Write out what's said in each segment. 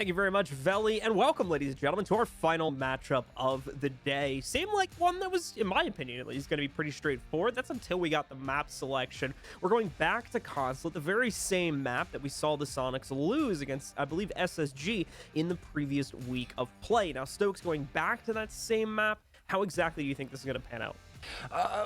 Thank you very much, Veli, and welcome, ladies and gentlemen, to our final matchup of the day. Seemed like one that was, in my opinion at least, going to be pretty straightforward. That's until we got the map selection. We're going back to Consulate, the very same map that we saw the Soniqs lose against, I believe, SSG in the previous week of play. Now, Stokes going back to that same map. How exactly do you think this is going to pan out?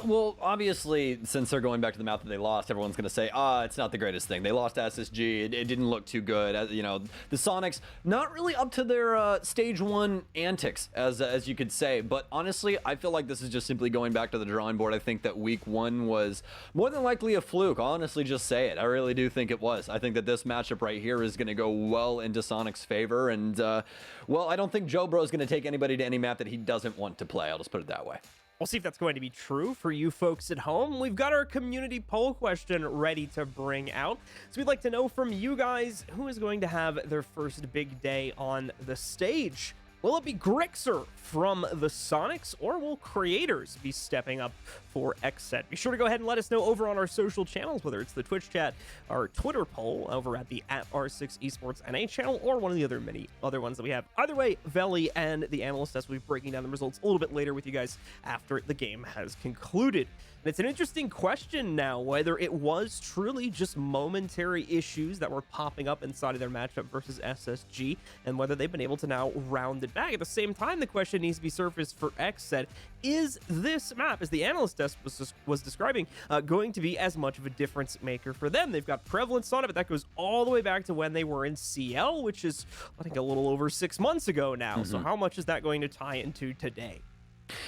Well, obviously, since they're going back to the map that they lost, everyone's going to say, it's not the greatest thing. They lost to SSG. It didn't look too good. You know, the Soniqs, not really up to their stage one antics, as you could say. But honestly, I feel like this is just simply going back to the drawing board. I think that week one was more than likely a fluke. I'll honestly just say it. I really do think it was. I think that this matchup right here is going to go well into Soniqs' favor. And, well, I don't think Joe Bro is going to take anybody to any map that he doesn't want to play. I'll just put it that way. We'll see if that's going to be true for you folks at home. We've got our community poll question ready to bring out. So we'd like to know from you guys, who is going to have their first big day on the stage? Will it be Grixer from the Soniqs, or will creators be stepping up for XSET? Be sure to go ahead and let us know over on our social channels, whether it's the Twitch chat, our Twitter poll over at the @R6 Esports NA channel, or one of the many other ones that we have. Either way, Veli and the analyst desk will be breaking down the results a little bit later with you guys after the game has concluded. And it's an interesting question now, whether it was truly just momentary issues that were popping up inside of their matchup versus SSG, and whether they've been able to now round it back. At the same time, the question needs to be surfaced for XSET. Is this map, as the analyst desk was describing, going to be as much of a difference maker for them? They've got prevalence on it, but that goes all the way back to when they were in CL, which is, I think, a little over 6 months ago now. So how much is that going to tie into today?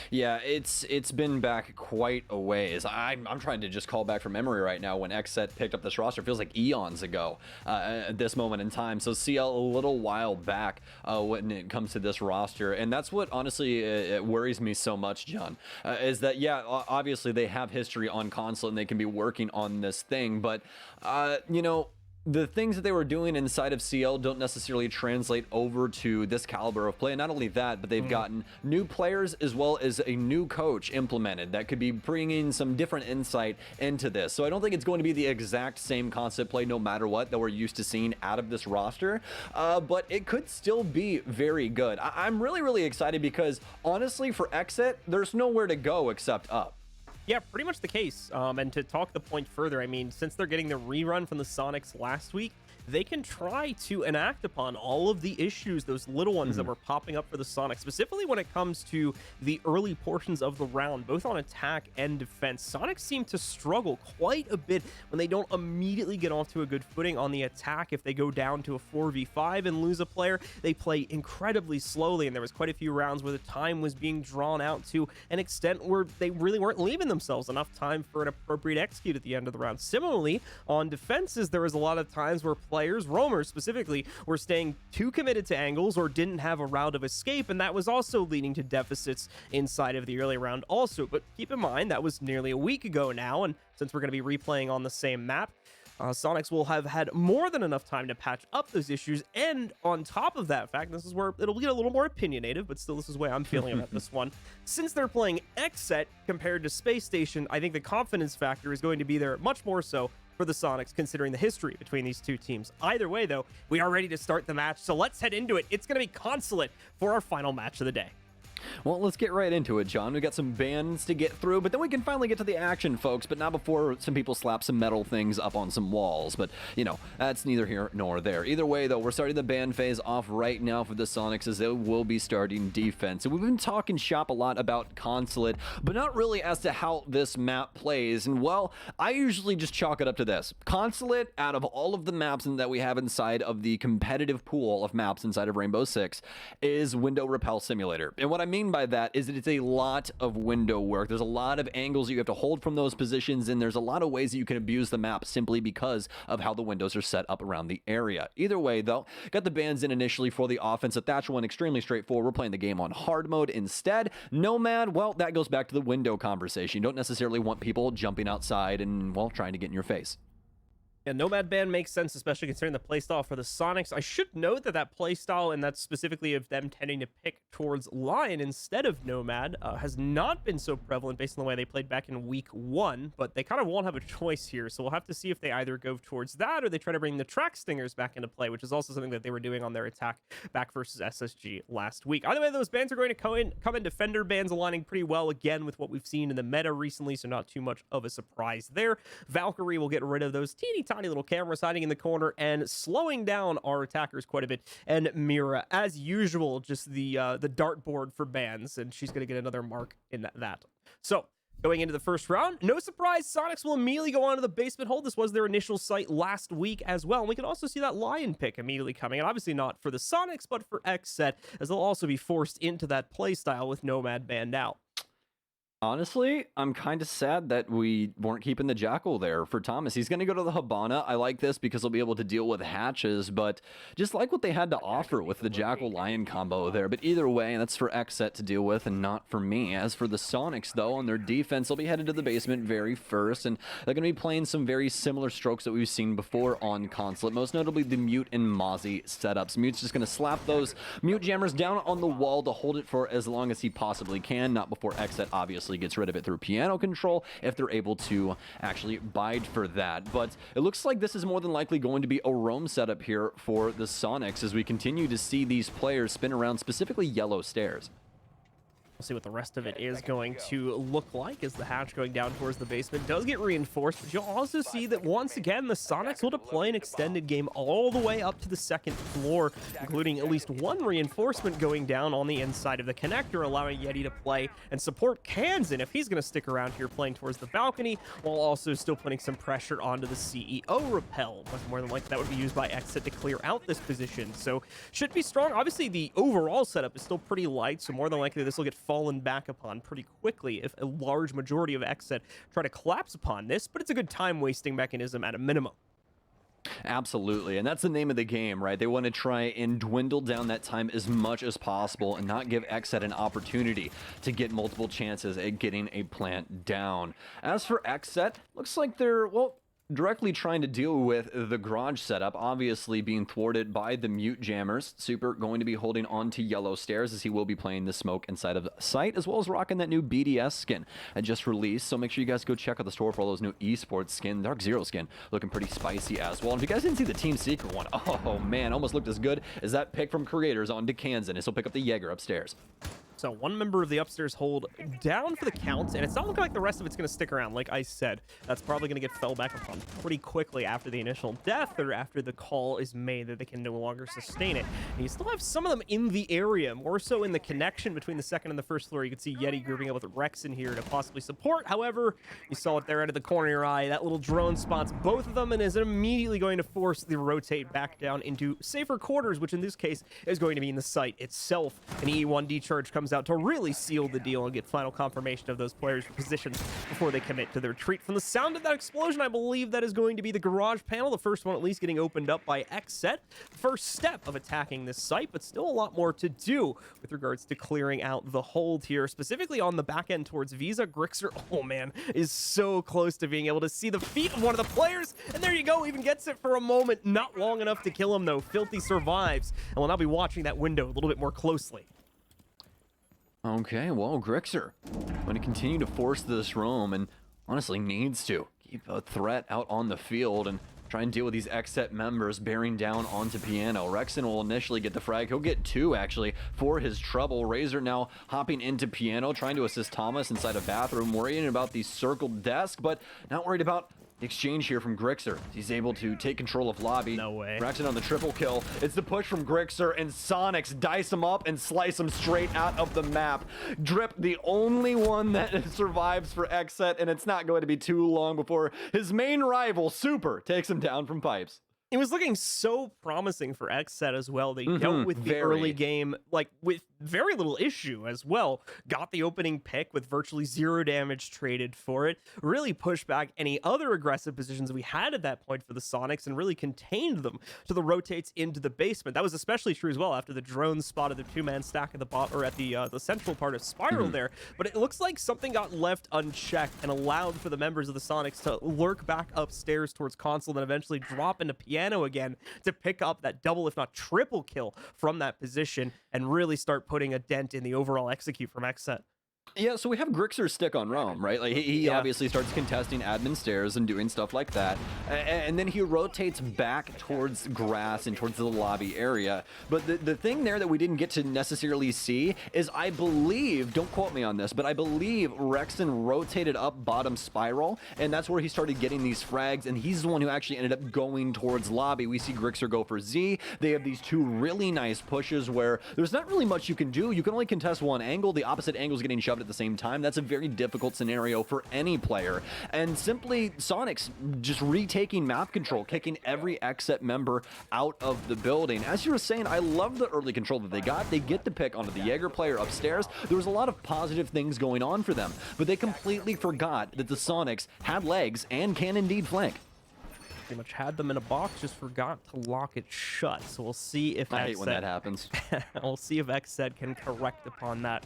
Yeah, it's been back quite a ways. I'm trying to just call back from memory right now when XSET picked up this roster. It feels like eons ago at this moment in time. So CL a little while back when it comes to this roster. And that's what honestly it worries me so much, John, is that, yeah, obviously they have history on Consulate and they can be working on this thing. But, you know, the things that they were doing inside of CL don't necessarily translate over to this caliber of play. And not only that, but they've gotten new players as well as a new coach implemented that could be bringing some different insight into this. So I don't think it's going to be the exact same concept play no matter what that we're used to seeing out of this roster, but it could still be very good. I'm really excited because honestly for XSET, there's nowhere to go except up. Yeah, pretty much the case. And to talk the point further, I mean, since they're getting the rerun from the Soniqs last week, they can try to enact upon all of the issues, those little ones that were popping up for the Soniqs, specifically when it comes to the early portions of the round, both on attack and defense. Soniqs seem to struggle quite a bit when they don't immediately get off to a good footing on the attack. If they go down to a 4v5 and lose a player, they play incredibly slowly, and there was quite a few rounds where the time was being drawn out to an extent where they really weren't leaving themselves enough time for an appropriate execute at the end of the round. Similarly, on defenses, there was a lot of times where players, roamers specifically, were staying too committed to angles or didn't have a route of escape, and that was also leading to deficits inside of the early round also. But keep in mind, that was nearly a week ago now, and since we're going to be replaying on the same map, Soniqs will have had more than enough time to patch up those issues. And on top of that fact, this is where it'll get a little more opinionated, but still, this is the way I'm feeling about this one. Since they're playing XSET compared to Space Station, I think the confidence factor is going to be there much more so for the Soniqs, considering the history between these two teams. Either way, though, we are ready to start the match, so let's head into it. It's going to be Consulate for our final match of the day. Well, let's get right into it, John. We got some bans to get through, but then we can finally get to the action, folks. But not before some people slap some metal things up on some walls. But, you know, that's neither here nor there. Either way, though, we're starting the ban phase off right now for the Soniqs, as they will be starting defense. And we've been talking shop a lot about Consulate, but not really as to how this map plays. And, well, I usually just chalk it up to this. Consulate, out of all of the maps that we have inside of the competitive pool of maps inside of Rainbow Six, is Window Repel Simulator. And what I mean by that is that it's a lot of window work. There's a lot of angles you have to hold from those positions, and there's a lot of ways that you can abuse the map simply because of how the windows are set up around the area. Either way, though, got the bans in initially for the offense. The Thatcher one, extremely straightforward. We're playing the game on hard mode instead. Nomad, well, that goes back to the window conversation. You don't necessarily want people jumping outside and, well, trying to get in your face. Yeah, Nomad Ban makes sense, especially considering the playstyle for the Sonics. I should note that that playstyle, and that's specifically of them tending to pick towards Lion instead of Nomad, has not been so prevalent based on the way they played back in week 1, but they kind of won't have a choice here, so we'll have to see if they either go towards that or they try to bring the Track Stingers back into play, which is also something that they were doing on their attack back versus SSG last week. Either way, those bans are going to come in Defender bans aligning pretty well again with what we've seen in the meta recently, so not too much of a surprise there. Valkyrie will get rid of those teeny tiny little cameras hiding in the corner and slowing down our attackers quite a bit. And Mira, as usual, just the dartboard for bans, and she's going to get another mark in that. So going into the first round, no surprise, Soniqs will immediately go on to the basement hold. This was their initial site last week as well. And we can also see that Lion pick immediately coming, and obviously not for the Soniqs, but for XSET, as they'll also be forced into that playstyle with Nomad banned out. Honestly, I'm kind of sad that we weren't keeping the Jackal there for Thomas. He's going to go to the Hibana. I like this because he'll be able to deal with hatches, but just like what they had to offer with the Jackal-Lion combo there. But either way, that's for XSET to deal with and not for me. As for the Soniqs, though, on their defense, they'll be headed to the basement very first, and they're going to be playing some very similar strokes that we've seen before on Consulate, most notably the Mute and Mozzie setups. Mute's just going to slap those Mute Jammers down on the wall to hold it for as long as he possibly can, not before XSET obviously gets rid of it through piano control if they're able to actually bide for that. But it looks like this is more than likely going to be a roam setup here for the Soniqs as we continue to see these players spin around specifically yellow stairs. We'll see what the rest of it is going to look like as the hatch going down towards the basement does get reinforced, but you'll also see that once again the Soniqs will deploy an extended game all the way up to the second floor, including at least one reinforcement going down on the inside of the connector, allowing Yeti to play and support Kansan if he's going to stick around here playing towards the balcony, while also still putting some pressure onto the CEO repel. But more than likely that would be used by XSET to clear out this position, so should be strong. Obviously the overall setup is still pretty light, so more than likely this will get fallen back upon pretty quickly if a large majority of XSET try to collapse upon this, but it's a good time-wasting mechanism at a minimum. Absolutely, and that's the name of the game, right? They want to try and dwindle down that time as much as possible and not give XSET an opportunity to get multiple chances at getting a plant down. As for XSET, looks like they're, well, directly trying to deal with the garage setup, obviously being thwarted by the Mute Jammers. Super going to be holding on to yellow stairs as he will be playing the smoke inside of the site, as well as rocking that new BDS skin I just released. So make sure you guys go check out the store for all those new esports skin. Dark Zero skin looking pretty spicy as well. And if you guys didn't see the Team Secret one, oh man, almost looked as good as that pick from Creators on to Kansan, as he'll pick up the Jaeger upstairs. So one member of the upstairs hold down for the count, and it's not looking like the rest of it's going to stick around. Like I said, that's probably going to get fell back upon pretty quickly after the initial death or after the call is made that they can no longer sustain it. And you still have some of them in the area, more so in the connection between the second and the first floor. You can see Yeti grouping up with Rex in here to possibly support. However, you saw it there out of the corner of your eye. That little drone spots both of them and is immediately going to force the rotate back down into safer quarters, which in this case is going to be in the site itself. An E1D charge comes out to really seal the deal and get final confirmation of those players' positions before they commit to their retreat. From the sound of that explosion, I believe that is going to be the garage panel, the first one at least getting opened up by XSET. First step of attacking this site, but still a lot more to do with regards to clearing out the hold here, specifically on the back end towards Visa. Grixer, oh man, is so close to being able to see the feet of one of the players, and there you go, even gets it for a moment. Not long enough to kill him though. Filthy survives, and we'll now be watching that window a little bit more closely. Okay, well, Grixer going to continue to force this roam, and honestly needs to keep a threat out on the field and try and deal with these XSET members bearing down onto Piano. Rexon will initially get the frag. He'll get two, actually, for his trouble. Razor now hopping into Piano, trying to assist Thomas inside a bathroom, worrying about the circled desk, but not worried about the exchange here from Grixer. He's able to take control of lobby. No way. Rexon on the triple kill. It's the push from Grixer, and Soniqs dice him up and slice him straight out of the map. Drip, the only one that survives for XSET, and it's not going to be too long before his main rival, Super, takes him down from pipes. It was looking so promising for XSET as well. They dealt with the early game, like, with very little issue as well. Got the opening pick with virtually 0 damage traded for it. Really pushed back any other aggressive positions we had at that point for the Soniqs and really contained them to the rotates into the basement. That was especially true as well after the drones spotted the 2-man stack at the or at the central part of Spiral there. But it looks like something got left unchecked and allowed for the members of the Soniqs to lurk back upstairs towards Consulate and eventually drop into piano again to pick up that double, if not triple kill from that position and really start putting a dent in the overall execute from XSET. Yeah, so we have Grixer's stick on Rome, right? Like he obviously starts contesting admin stairs and doing stuff like that, and then he rotates back towards grass and towards the lobby area. But the thing there that we didn't get to necessarily see is, I believe, don't quote me on this, but I believe Rexton rotated up bottom spiral, and that's where he started getting these frags, and he's the one who actually ended up going towards lobby. We see Grixer go for Z. They have these 2 really nice pushes where there's not really much you can do. You can only contest one angle. The opposite angle is getting shoved at the same time. That's a very difficult scenario for any player. And simply Soniqs just retaking map control, kicking every XSET member out of the building. As you were saying, I love the early control that they got. They get to pick onto the Jaeger player upstairs. There was a lot of positive things going on for them, but they completely forgot that the Soniqs had legs and can indeed flank. Pretty much had them in a box, just forgot to lock it shut. So we'll see if I hate when that happens. We'll see if XSET can correct upon that.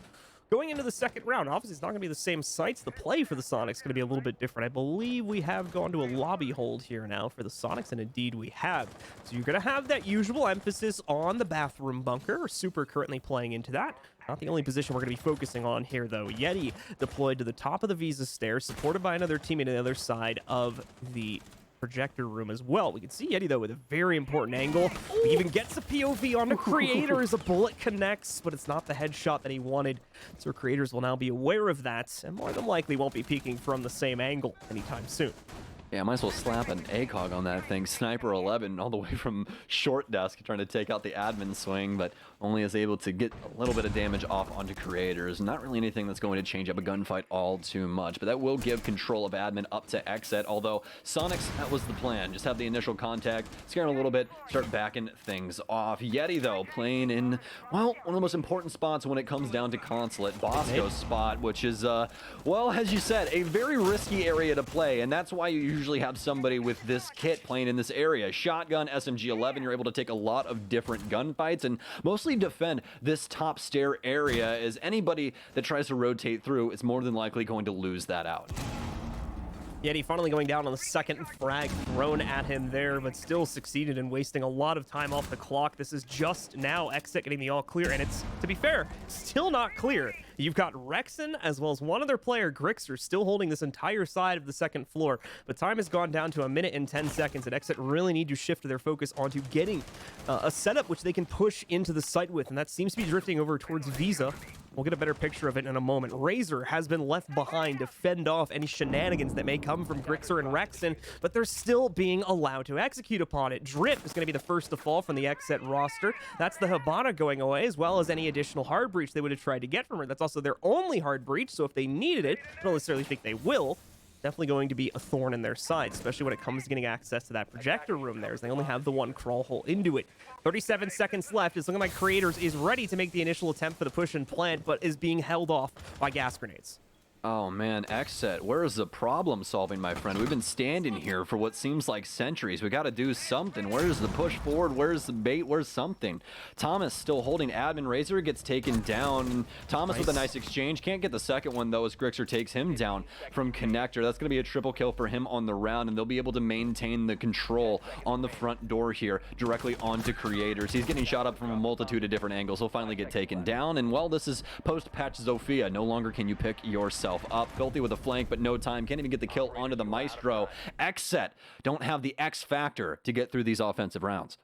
Going into the second round, obviously it's not going to be the same sites. The play for the Soniqs is going to be a little bit different. I believe we have gone to a lobby hold here now for the Soniqs, and indeed we have. So you're going to have that usual emphasis on the bathroom bunker. Super currently playing into that. Not the only position we're going to be focusing on here, though. Yeti deployed to the top of the Visa stairs, supported by another teammate on the other side of the projector room as well. We can see Yeti, though, with a very important angle. He even gets a POV onto Creator as a bullet connects, but it's not the headshot that he wanted. So Creators will now be aware of that, and more than likely won't be peeking from the same angle anytime soon. Yeah, might as well slap an ACOG on that thing. Sniper 11 all the way from short desk trying to take out the admin swing, but only is able to get a little bit of damage off onto Creators. Not really anything that's going to change up a gunfight all too much, but that will give control of admin up to XSET, although Soniqs, that was the plan. Just have the initial contact, scare him a little bit, start backing things off. Yeti, though, playing in, well, one of the most important spots when it comes down to Consulate, Bosco's spot, which is, well, as you said, a very risky area to play, and that's why you usually have somebody with this kit playing in this area. Shotgun, SMG-11, you're able to take a lot of different gunfights and mostly defend this top stair area, as anybody that tries to rotate through is more than likely going to lose that out. Yeti finally going down on the second frag thrown at him there, but still succeeded in wasting a lot of time off the clock. This is just now XSET getting the all clear, and it's, to be fair, still not clear. You've got Rexon as well as one other player, Grixer, still holding this entire side of the second floor, but time has gone down to 1 minute and 10 seconds, and XSET really need to shift their focus onto getting a setup which they can push into the site with, and that seems to be drifting over towards Visa. We'll get a better picture of it in a moment. Razor has been left behind to fend off any shenanigans that may come from Grixer and Rexon, but they're still being allowed to execute upon it. Drip is going to be the first to fall from the XSET roster. That's the Habana going away, as well as any additional hard breach they would have tried to get from her. That's also their only hard breach, so if they needed it, I don't necessarily think they will. Definitely going to be a thorn in their side, especially when it comes to getting access to that projector room there, as they only have the one crawl hole into it. 37 seconds left. It's looking like Creators is ready to make the initial attempt for the push and plant, but is being held off by gas grenades. Oh man, XSET, where is the problem solving, my friend? We've been standing here for what seems like centuries. We got to do something. Where's the push forward? Where's the bait? Where's something? Thomas still holding admin. Razor gets taken down. Thomas with a nice exchange. Can't get the second one, though, as Grixer takes him down from Connector. That's going to be a triple kill for him on the round, and they'll be able to maintain the control on the front door here directly onto Creators. He's getting shot up from a multitude of different angles. He'll finally get taken down, and well, this is post-patch Zofia. No longer can you pick yourself up. Filthy with a flank, but no time. Can't even get the kill onto the Maestro. XSET don't have the X factor to get through these offensive rounds.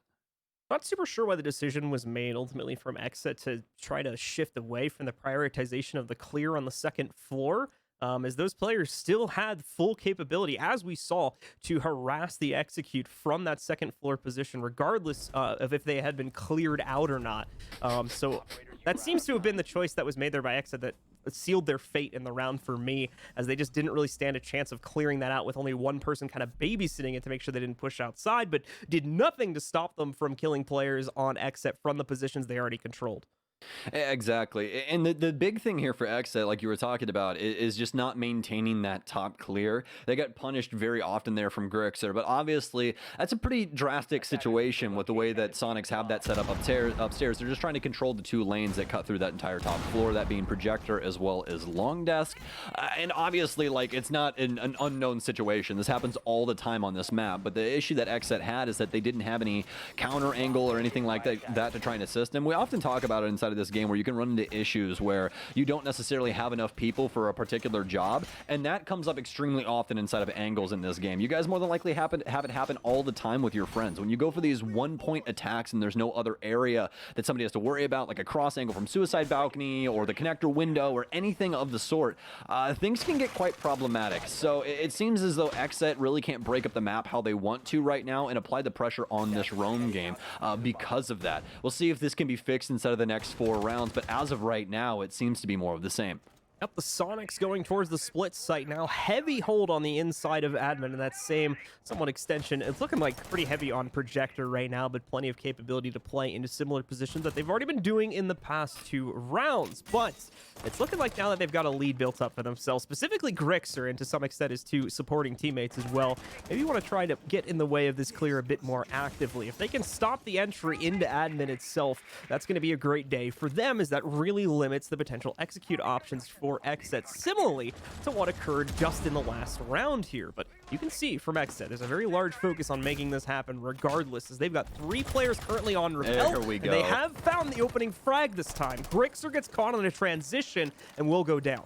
Not super sure why the decision was made ultimately from XSET to try to shift away from the prioritization of the clear on the second floor, as those players still had full capability, as we saw, to harass the execute from that second floor position, regardless of if they had been cleared out or not. So that seems to have been the choice that was made there by XSET, that sealed their fate in the round for me, as they just didn't really stand a chance of clearing that out with only one person kind of babysitting it to make sure they didn't push outside, but did nothing to stop them from killing players on XSET from the positions they already controlled. Exactly. And the big thing here for XSET, like you were talking about, is just not maintaining that top clear. They got punished very often there from Grixer, but obviously that's a pretty drastic situation with the way that Soniqs have that set up upstairs. They're just trying to control the 2 lanes that cut through that entire top floor, that being Projector as well as Long Desk. And obviously, like, it's not an unknown situation. This happens all the time on this map, but the issue that XSET had is that they didn't have any counter angle or anything like that to try and assist them. We often talk about it inside of this game where you can run into issues where you don't necessarily have enough people for a particular job, and that comes up extremely often inside of angles in this game. You guys more than likely have it happen all the time with your friends. When you go for these 1-point attacks and there's no other area that somebody has to worry about, like a cross angle from Suicide Balcony or the connector window or anything of the sort, things can get quite problematic. So it seems as though XSET really can't break up the map how they want to right now and apply the pressure on this roam game because of that. We'll see if this can be fixed inside of the next 4 rounds, but as of right now, it seems to be more of the same. Yep, the Soniqs going towards the split site now. Heavy hold on the inside of admin, and that same somewhat extension. It's looking like pretty heavy on Projector right now, but plenty of capability to play into similar positions that they've already been doing in the past 2 rounds. But it's looking like now that they've got a lead built up for themselves, specifically Grixer, and to some extent his 2 supporting teammates as well. Maybe you want to try to get in the way of this clear a bit more actively. If they can stop the entry into admin itself, that's going to be a great day for them, as that really limits the potential execute options for XSET, similarly to what occurred just in the last round here. But you can see from XSET, there's a very large focus on making this happen regardless, as they've got 3 players currently on Repel. There we go. And they have found the opening frag this time. Grixer gets caught on a transition and will go down.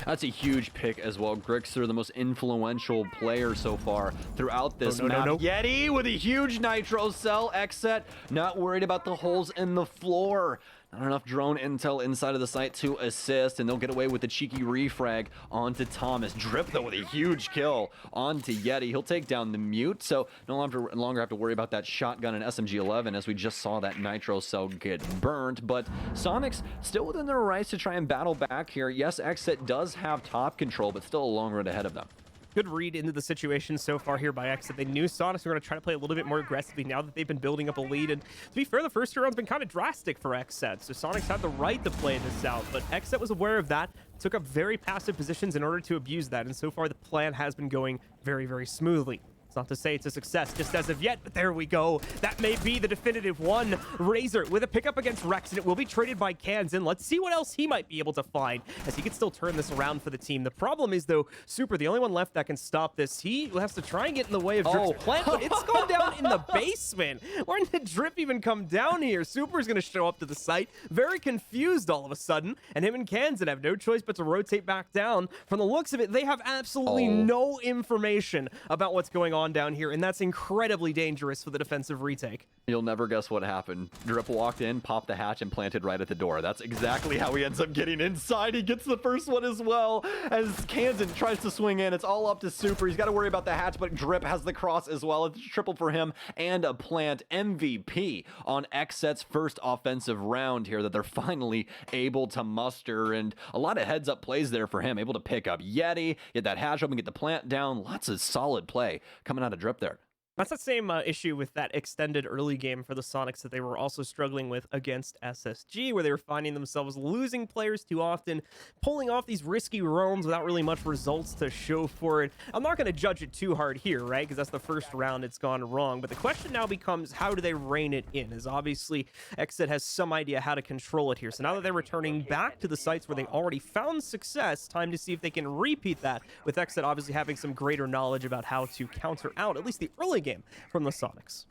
That's a huge pick as well. Grixer, the most influential player so far throughout this map. Yeti with a huge nitro cell. XSET not worried about the holes in the floor. Not enough drone intel inside of the site to assist, and they'll get away with the cheeky refrag onto Thomas. Drip, though, with a huge kill onto Yeti. He'll take down the mute, so no longer have to worry about that shotgun and SMG-11, as we just saw that nitro cell get burnt. But Soniqs still within their rights to try and battle back here. Yes, XSET does have top control, but still a long road ahead of them. Good read into the situation so far here by XSET. They knew Soniqs were going to try to play a little bit more aggressively now that they've been building up a lead. And to be fair, the first 2 rounds been kind of drastic for XSET, so Soniqs had the right to play this out. But XSET was aware of that, took up very passive positions in order to abuse that. And so far, the plan has been going very, very smoothly. Not to say it's a success just as of yet, but there we go. That may be the definitive one. Razor with a pickup against Rex, and it will be traded by Kansan. Let's see what else he might be able to find, as he can still turn this around for the team. The problem is, though, Super, the only one left that can stop this, he has to try and get in the way of Drip's plant, but it's gone down in the basement. When did Drip even come down here? Super's going to show up to the site, very confused all of a sudden, and him and Kansan have no choice but to rotate back down. From the looks of it, they have absolutely no information about what's going on down here, and that's incredibly dangerous for the defensive retake. You'll never guess what happened. Drip walked in, popped the hatch, and planted right at the door. That's exactly how he ends up getting inside. He gets the first one as well, as Kansan tries to swing in. It's all up to Super. He's got to worry about the hatch, but Drip has the cross as well. It's a triple for him and a plant. MVP on XSET's first offensive round here that they're finally able to muster, and a lot of heads-up plays there for him. Able to pick up Yeti, get that hatch open, get the plant down. Lots of solid play coming out of Drip there. That's the same issue with that extended early game for the Soniqs that they were also struggling with against SSG, where they were finding themselves losing players too often, pulling off these risky roams without really much results to show for it. I'm not going to judge it too hard here, right? Because that's the first round it's gone wrong. But the question now becomes, how do they rein it in? As obviously, XSET has some idea how to control it here. So now that they're returning back to the sites where they already found success, time to see if they can repeat that, with XSET obviously having some greater knowledge about how to counter out at least the early game from the Soniqs.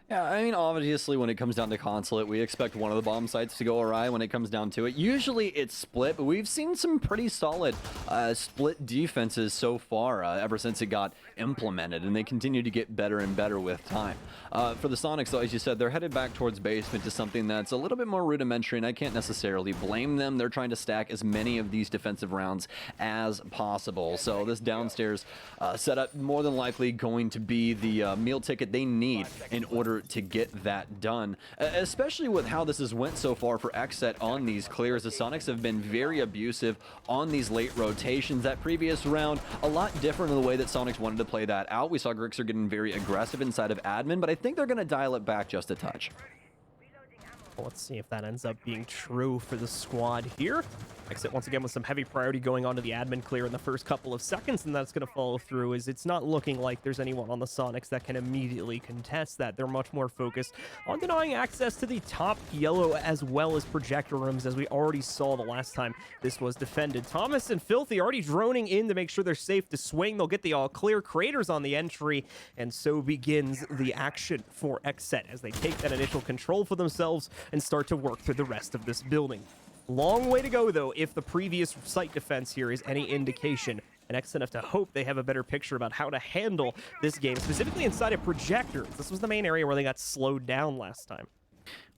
Yeah, I mean, obviously, when it comes down to Consulate, we expect one of the bomb sites to go awry when it comes down to it. Usually, it's split, but we've seen some pretty solid split defenses so far ever since it got implemented, and they continue to get better and better with time. For the Soniqs, though, as you said, they're headed back towards basement to something that's a little bit more rudimentary, and I can't necessarily blame them. They're trying to stack as many of these defensive rounds as possible. So this downstairs setup more than likely going to be the meal ticket they need in order to get that done, especially with how this has went so far for XSET on these clears. The Soniqs have been very abusive on these late rotations. That previous round, a lot different in the way that Soniqs wanted to play that out. We saw Grixer getting very aggressive inside of admin, but I think they're going to dial it back just a touch. Well, let's see if that ends up being true for the squad here. XSET once again with some heavy priority going on to the admin clear in the first couple of seconds, and that's going to follow through as it's not looking like there's anyone on the Soniqs that can immediately contest that. They're much more focused on denying access to the top yellow as well as projector rooms, as we already saw the last time this was defended. Thomas and Filthy already droning in to make sure they're safe to swing. They'll get the all clear. Creators on the entry, and so begins the action for XSET as they take that initial control for themselves and start to work through the rest of this building. Long way to go, though, if the previous site defense here is any indication. And XSET have to hope they have a better picture about how to handle this game, specifically inside of projectors. This was the main area where they got slowed down last time.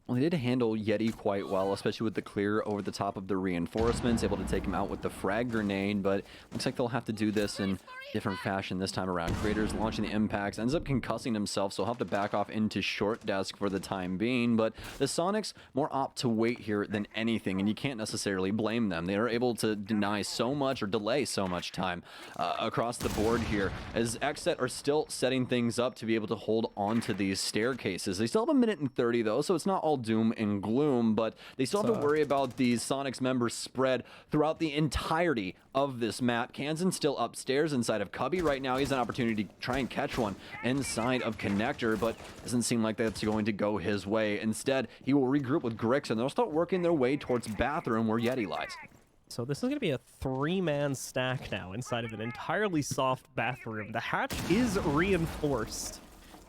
Well, they did handle Yeti quite well, especially with the clear over the top of the reinforcements, able to take him out with the frag grenade, but looks like they'll have to do this in different fashion this time around. Creators launching the impacts, ends up concussing himself, so he'll have to back off into short desk for the time being, but the Soniqs more opt to wait here than anything, and you can't necessarily blame them. They are able to deny so much or delay so much time across the board here, as XSET are still setting things up to be able to hold on to these staircases. They still have 1 minute and 30 though, so it's not all doom and gloom, but they still have to worry about these Soniqs members spread throughout the entirety of this map. Kansan's still upstairs inside of Cubby right now. He has an opportunity to try and catch one inside of Connector, but doesn't seem like that's going to go his way. Instead, he will regroup with Grix, and they'll start working their way towards bathroom where Yeti lies. So this is going to be a 3-man stack now inside of an entirely soft bathroom. The hatch is reinforced.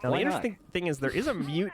Now, the interesting thing is there is a mute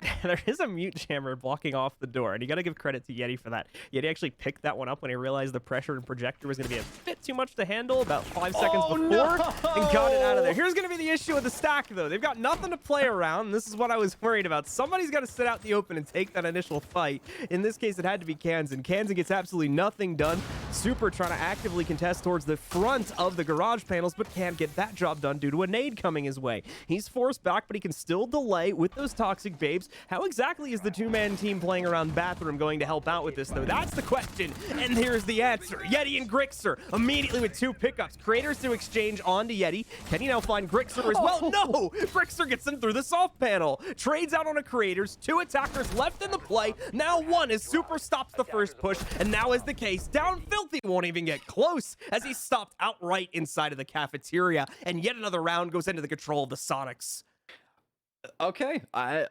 jammer blocking off the door, and you got to give credit to Yeti for that. Yeti actually picked that one up when he realized the pressure and projector was going to be a bit too much to handle about 5 seconds before, and got it out of there. Here's going to be the issue with the stack, though. They've got nothing to play around, and this is what I was worried about. Somebody's got to sit out the open and take that initial fight. In this case, it had to be Kansan. Kansan gets absolutely nothing done. Super trying to actively contest towards the front of the garage panels, but can't get that job done due to a nade coming his way. He's forced back, but he can still delay with those toxic babes. How exactly is the 2-man team playing around bathroom going to help out with this, though? That's the question, and here's the answer. Yeti and Grixer immediately with 2 pickups. Creators to exchange onto Yeti. Can he now find Grixer as well? No! Grixer gets him through the soft panel. Trades out on a Creators. 2 attackers left in the play. Now 1 as Super stops the first push, and now is the case. Down Filthy won't even get close as he's stopped outright inside of the cafeteria, and yet another round goes into the control of the Soniqs. Okay,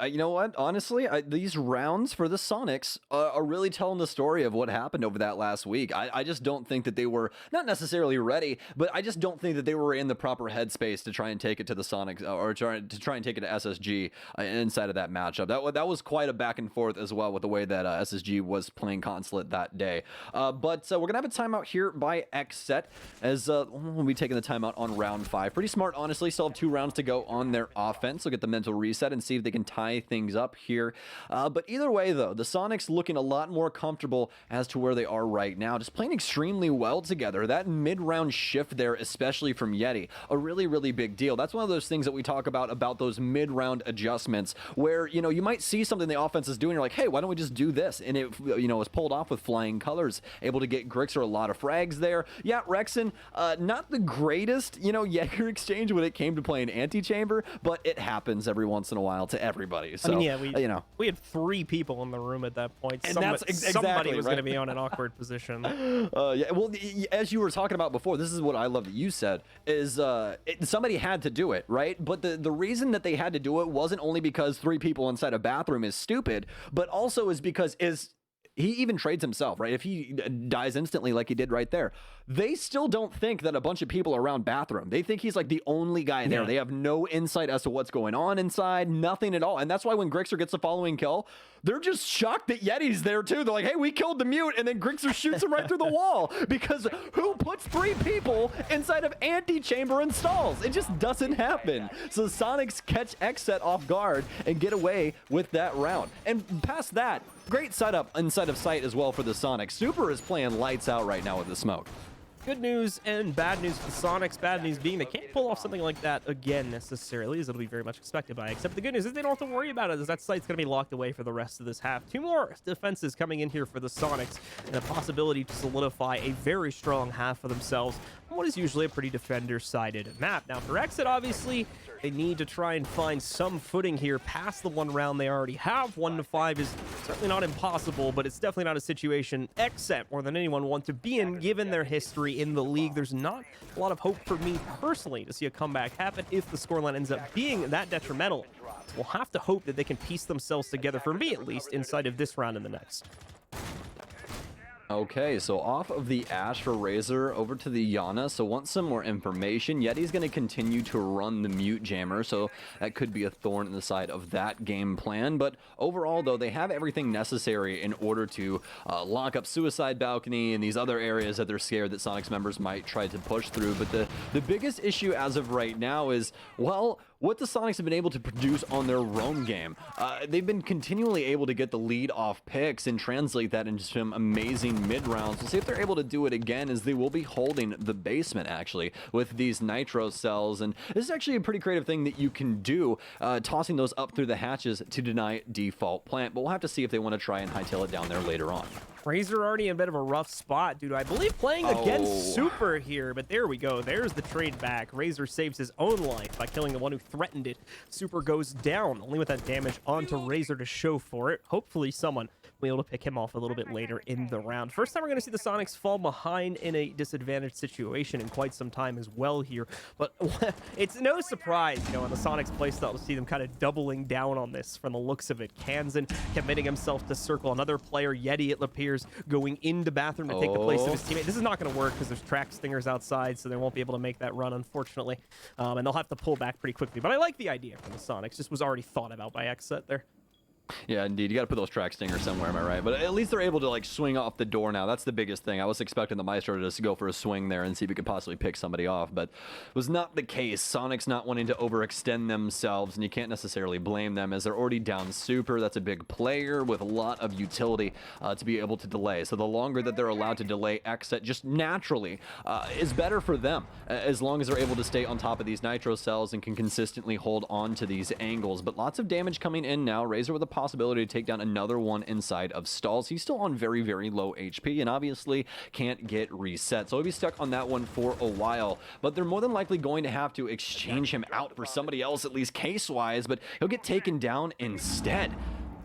you know what? Honestly, these rounds for the Soniqs are really telling the story of what happened over that last week. I just don't think that they were not necessarily ready, but I just don't think that they were in the proper headspace to try and take it to the Soniqs or try and take it to SSG inside of that matchup. That was quite a back and forth as well with the way that SSG was playing Consulate that day. But we're gonna have a timeout here by XSET as we'll be taking the timeout on round 5. Pretty smart, honestly. Still have 2 rounds to go on their offense. They'll get the mental reset and see if they can tie things up here. But either way, though, the Soniqs looking a lot more comfortable as to where they are right now, just playing extremely well together. That mid-round shift there, especially from Yeti, a really, really big deal. That's one of those things that we talk about those mid-round adjustments where, you know, you might see something the offense is doing, you're like, hey, why don't we just do this? And it, you know, was pulled off with flying colors, able to get Grixer a lot of frags there. Yeah, Rexon, not the greatest, you know, Jaeger exchange when it came to playing Antichamber, but it happens every once in a while to everybody. So, I mean, yeah, we had 3 people in the room at that point. And that's somebody was going to be on an awkward position. Yeah, well, as you were talking about before, this is what I love that you said, is somebody had to do it, right? But the reason that they had to do it wasn't only because 3 people inside a bathroom is stupid, but also is because he even trades himself, right? If he dies instantly like he did right there, they still don't think that a bunch of people are around bathroom. They think he's like the only guy there. Yeah. They have no insight as to what's going on inside, nothing at all. And that's why when Grixer gets the following kill, they're just shocked that Yeti's there too. They're like, hey, we killed the mute, and then Grixer shoots him right through the wall, because who puts 3 people inside of Antichamber and stalls? It just doesn't happen. So the Soniqs catch XSET off guard and get away with that round. And past that, great setup inside of sight as well for the Soniqs. Super is playing lights out right now with the smoke. Good news and bad news for the Sonics. Bad news being they can't pull off something like that again necessarily, as it'll be very much expected by. Except the good news is they don't have to worry about it, as that site's going to be locked away for the rest of this half. 2 more defenses coming in here for the Sonics, and a possibility to solidify a very strong half for themselves on what is usually a pretty defender-sided map. Now for XSET, obviously, they need to try and find some footing here past the 1 round they already have. 1 to 5 is certainly not impossible, but it's definitely not a situation XSET more than anyone want to be in, given their history in the league. There's not a lot of hope for me personally to see a comeback happen if the scoreline ends up being that detrimental. We'll have to hope that they can piece themselves together, for me at least, inside of this round and the next. Okay, so off of the Ash for Razor over to the Yana. So want some more information. Yeti's going to continue to run the Mute Jammer, so that could be a thorn in the side of that game plan. But overall, though, they have everything necessary in order to lock up Suicide Balcony and these other areas that they're scared that Sonics members might try to push through. But the biggest issue as of right now is, well, what the Sonics have been able to produce on their roam game. They've been continually able to get the lead off picks and translate that into some amazing mid-rounds. We'll see if they're able to do it again, as they will be holding the basement, actually, with these nitro cells. And this is actually a pretty creative thing that you can do, tossing those up through the hatches to deny default plant. But we'll have to see if they want to try and hightail it down there later on. Razor already in a bit of a rough spot due to, I believe, playing against Super here, but there we go. There's the trade back. Razor saves his own life by killing the one who threatened it. Super goes down, only with that damage onto Razor to show for it. Hopefully someone will be able to pick him off a little bit later in the round. First time we're going to see the Sonics fall behind in a disadvantaged situation in quite some time as well here, but it's no surprise, you know, in the Sonics playstyle to see them kind of doubling down on this from the looks of it. Kansan committing himself to circle another player. Yeti, it appears, going into bathroom to take the place of his teammate. This is not going to work because there's track stingers outside, so they won't be able to make that run, unfortunately. And they'll have to pull back pretty quickly. But I like the idea from the Sonics. This was already thought about by XSET there. Yeah, indeed. You got to put those track stingers somewhere, am I right? But at least they're able to, like, swing off the door now. That's the biggest thing. I was expecting the Maestro to just go for a swing there and see if he could possibly pick somebody off, but it was not the case. Sonics not wanting to overextend themselves, and you can't necessarily blame them, as they're already down Super. That's a big player with a lot of utility to be able to delay. So the longer that they're allowed to delay XSET just naturally is better for them, as long as they're able to stay on top of these nitro cells and can consistently hold on to these angles. But lots of damage coming in now. Razor with a possibility to take down another one inside of stalls. He's still on very, very low HP and obviously can't get reset, so he'll be stuck on that one for a while. But they're more than likely going to have to exchange him out for somebody else, at least case-wise, but he'll get taken down instead.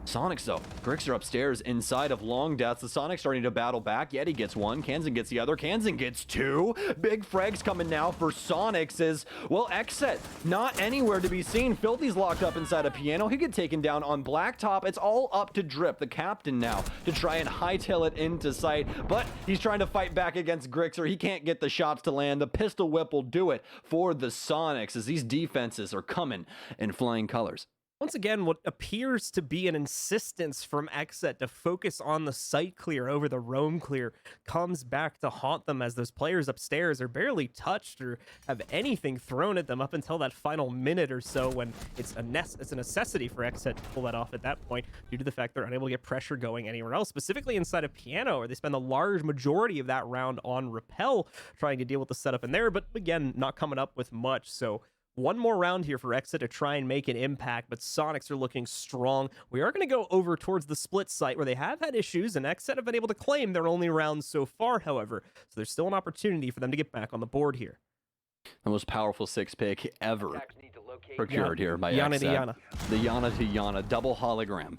Sonics, though. Grix are upstairs inside of Long Deaths. The Sonics starting to battle back. Yeti gets one. Kansan gets the other. Kansan gets two. Big frags coming now for Sonics as, well, XSET not anywhere to be seen. Filthy's locked up inside a piano. He get taken down on Blacktop. It's all up to Drip, the captain now, to try and hightail it into sight. But he's trying to fight back against Grixer. He can't get the shots to land. The pistol whip will do it for the Sonics, as these defenses are coming in flying colors. Once again, what appears to be an insistence from XSET to focus on the site clear over the roam clear comes back to haunt them, as those players upstairs are barely touched or have anything thrown at them up until that final minute or so, when it's a necessity for XSET to pull that off at that point due to the fact they're unable to get pressure going anywhere else, specifically inside of Piano, where they spend a large majority of that round on Repel trying to deal with the setup in there, but again, not coming up with much. So one more round here for XSET to try and make an impact, but Sonics are looking strong. We are going to go over towards the split site, where they have had issues, and XSET have been able to claim their only round so far, however. So there's still an opportunity for them to get back on the board here. The most powerful 6-pick ever procured here by Yana XSET. to Yana. The Yana to Yana, double hologram.